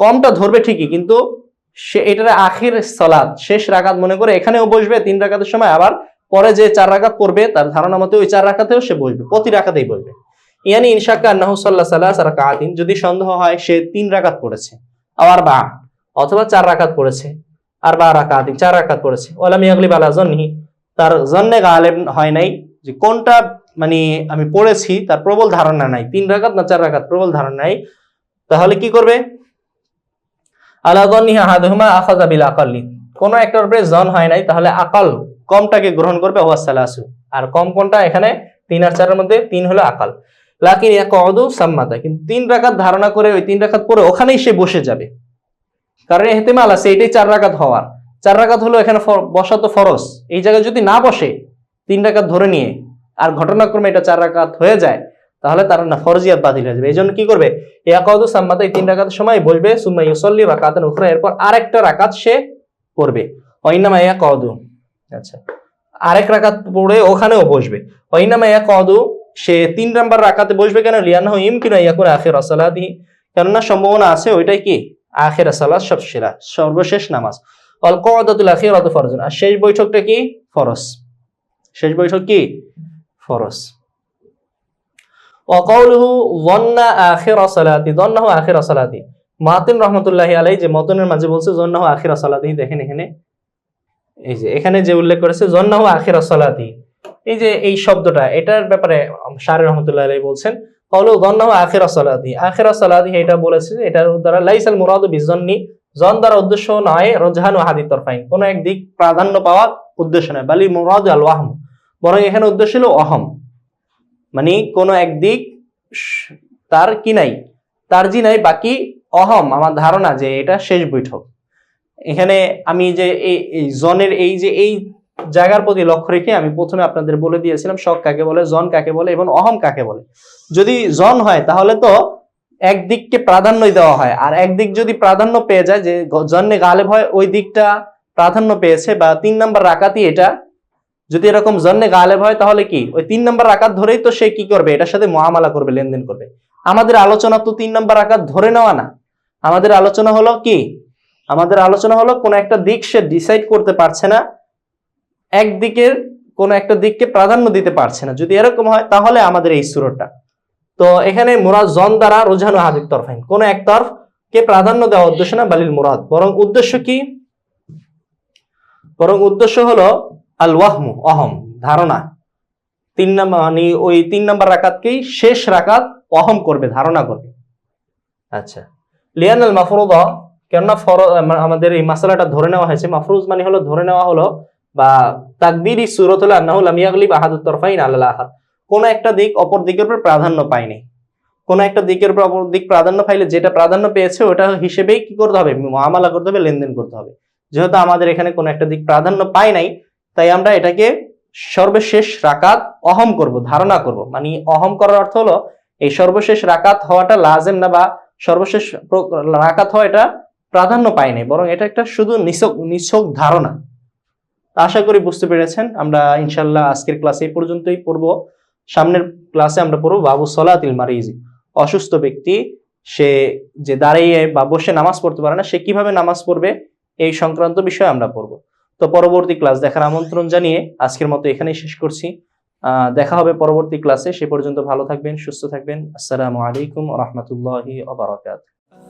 কমটা ধরবে ঠিকই, কিন্তু সে এটার আখির সালাত শেষ রাকাত মনে করে এখানেও বসবে 3 রাকাতের সময়, আবার পরে যে 4 রাকাত পড়বে তার ধারণা মতে ওই 4 রাকাতেও সে বসবে, প্রতি রাকাতেই বসবে। ইয়ানি ইনশাক্কা আন্নাহু সাল্লাল্লাহু রাকাতাতিন, যদি সন্দেহ হয় সে 3 রাকাত পড়েছে আবার বা অথবা 4 রাকাত পড়েছে আর বা রাকাতিন 4 রাকাত পড়েছে, ওয়ালাম ইয়াগলিব আলা যন্নি, তার জন্নে গালিব হয় নাই যে কোনটা মানে আমি পড়েছি, তার প্রবল ধারণা নাই 3 রাকাত না 4 রাকাত, প্রবল ধারণা নাই, তাহলে কি করবে, আলা যন্নিহি আহাদুহুমা আখাযা বিল আকাল্লি, কোন একটার উপরে জন হয় নাই, তাহলে আকাল কমটাকে গ্রহণ করবে, ওয়া সালাসু, আর কম কোনটা এখানে 3 আর 4 এর মধ্যে 3 হলো আকাল। লাকিন ইয়াকউদু সাম্মাতা, কিন্তু 3 রাকাত ধারণা করে ওই 3 রাকাত পরে ওখানেই সে বসে যাবে, কারণ ইহতিমাল আছে এটাই 4 রাকাত হওয়ার। 4 রাকাত হলো এখানে বসা তো ফরজ, এই জায়গায় যদি না বসে 3 রাকাত ধরে নিয়ে আর ঘটনাক্রমে এটা 4 রাকাত হয়ে যায়, তাহলে তার না ফরজিয়াত বাতিল হয়ে যাবে। এই জন্য কি করবে, ইয়াকউদু সাম্মাতা, এই 3 রাকাতের সময় বসবে, সুম্মা ইউসাল্লি রাকাতান উখরা, এরপর আরেকটা রাকাত সে পড়বে, ওয়াইনামা ইয়াকউদু, আচ্ছা আরেক রাকাত পড়ে ওখানেও বসবে, ওয়াইনামা ইয়াকউদু, সে 3 নাম্বার রাকাতে বসবে কেন, লিয়ানহু ইমকিনু ইয়াকুনা আখির সালাতিহি, কেননা সম্ভাবনা আছে ওইটাই কি আখির সালাত, সর্বশেষ নামাজ। ওয়াল কওদাতুল আখিরাতু ফরজুন, আর শেষ বৈঠকটা কি, ফরজ, শেষ বৈঠক কি ফরজ। ওয়া কাউলুহু যান্না আখির সালাতি, যান্নাহু আখির সালাতি, মাতিন রাহমাতুল্লাহি আলাইহি যে মতনের মাঝে বলছে যান্নাহু আখির সালাতি, দেখেন এখানে এই যে এখানে যে উল্লেখ করেছে যান্নাহু আখির সালাতি, এই যে এই শব্দটা, এটার ব্যাপারে শারি রাহমাতুল্লাহি আলাইহি বলছেন কাউলু যান্নাহু আখির সালাতি, আখির সালাতি এটা বলেছে, এটার দ্বারা লাইসাল মুরাদু বিযান্নি, জন দ্বারা উদ্দেশ্য নয় রজহানু হাদিত তরফাইন, কোন এক দিক প্রাধান্য পাওয়া উদ্দেশ্য নয়, বালি মুরাদ আল ওয়াহম, বরং এখানে উদ্দেশ্য হলো অহম, মানে কোন একদিক তার কি নাই, তারজি নাই, বাকি অহম আমার ধারণা যে এটা শেষ বৈঠক। এখানে আমি যে এই জনের এই যে এই জায়গার প্রতি লক্ষ্য রেখে আমি প্রথমে আপনাদের বলে দিয়েছিলাম শক কাকে বলে, জন কাকে বলে এবং অহম কাকে বলে। যদি জন হয় তাহলে তো একদিককে প্রাধান্য দেওয়া হয়, আর একদিক যদি প্রাধান্য পেয়ে যায়, যে জন্নে গালেব হয় ওই দিকটা প্রাধান্য পেয়েছে, বা 3 নাম্বার রাকাতই এটা, যদি এরকম জন্নে গালেব হয় তাহলে কি ওই 3 নাম্বার রাকাত ধরেই তো সে কি করবে, এটার সাথে মুআমালা করবে, লেনদেন করবে। আমাদের আলোচনা তো 3 নাম্বার রাকাত ধরে নেওয়া না, আমাদের আলোচনা হলো কি, আমাদের আলোচনা হলো কোন একটা দিক সে ডিসাইড করতে পারছে না, একদিকের কোন একটা দিককে প্রাধান্য দিতে পারছে না, যদি এরকম হয় তাহলে আমাদের এই সূরাটা। তো এখানে মুরাদ জন দ্বারা রুজহানু হাদিত তরফাইন, কোন এক তরফকে প্রাধান্য দেওয়া উদ্দেশ্য না, বালিল মুরাদ, বরং উদ্দেশ্য কি, বরং উদ্দেশ্য হলো আল ওয়াহমু, অহম ধারণা। 3 নাম্বার মানে ওই 3 নাম্বার রাকাতকেই শেষ রাকাত অহম করবে, ধারণা করবে। আচ্ছা, লিয়ানাল মাফরুদা, কেননা আমাদের এই মাসালাটা ধরে নেওয়া হয়েছে, মাফরুজ মানে হলো ধরে নেওয়া হলো, বা তাকদীরি সূরত হলো আন্নাহু লাম ইয়াগলিব আহাদুত তরফাইন আলাল আখার, কোন একটা দিক অপর দিকের উপর প্রাধান্য পায়নি। কোন একটা দিকের উপর অপর দিক প্রাধান্য পাইলে যেটা প্রাধান্য পেয়েছে ওটা হিসেবেই কি করতে হবে, মুআমালা করতে হবে, লেনদেন করতে হবে। যেহেতু আমাদের এখানে কোন একটা দিক প্রাধান্য পায় নাই, তাই আমরা এটাকে সর্বশেষ রাকাত অহম করব, ধারণা করব। মানে অহম করার অর্থ হলো এই সর্বশেষ রাকাত হওয়াটা লাজেম না, বা সর্বশেষ রাকাত হওয়া এটা প্রাধান্য পায় নাই, বরং এটা একটা শুধু নিছক ধারণা। আশা করি বুঝতে পেরেছেন। আমরা ইনশাল্লাহ আজকের ক্লাসে এই পর্যন্তই পড়বো। সামনের ক্লাসে আমরা পড়বো বাবু সলাতিল মারিজি, অসুস্থ ব্যক্তি সে যে দাঁড়িয়ে বা বসে নামাজ পড়তে পারে না, সে কিভাবে নামাজ পড়বে এই সংক্রান্ত বিষয়ে আমরা পড়বো। তো পরবর্তী ক্লাস দেখার আমন্ত্রণ জানিয়ে আজকের মতো এখানেই শেষ করছি। দেখা হবে পরবর্তী ক্লাসে। সে পর্যন্ত ভালো থাকবেন, সুস্থ থাকবেন। আসসালামু আলাইকুম ওয়া রাহমাতুল্লাহি ওয়া বারাকাতুহু।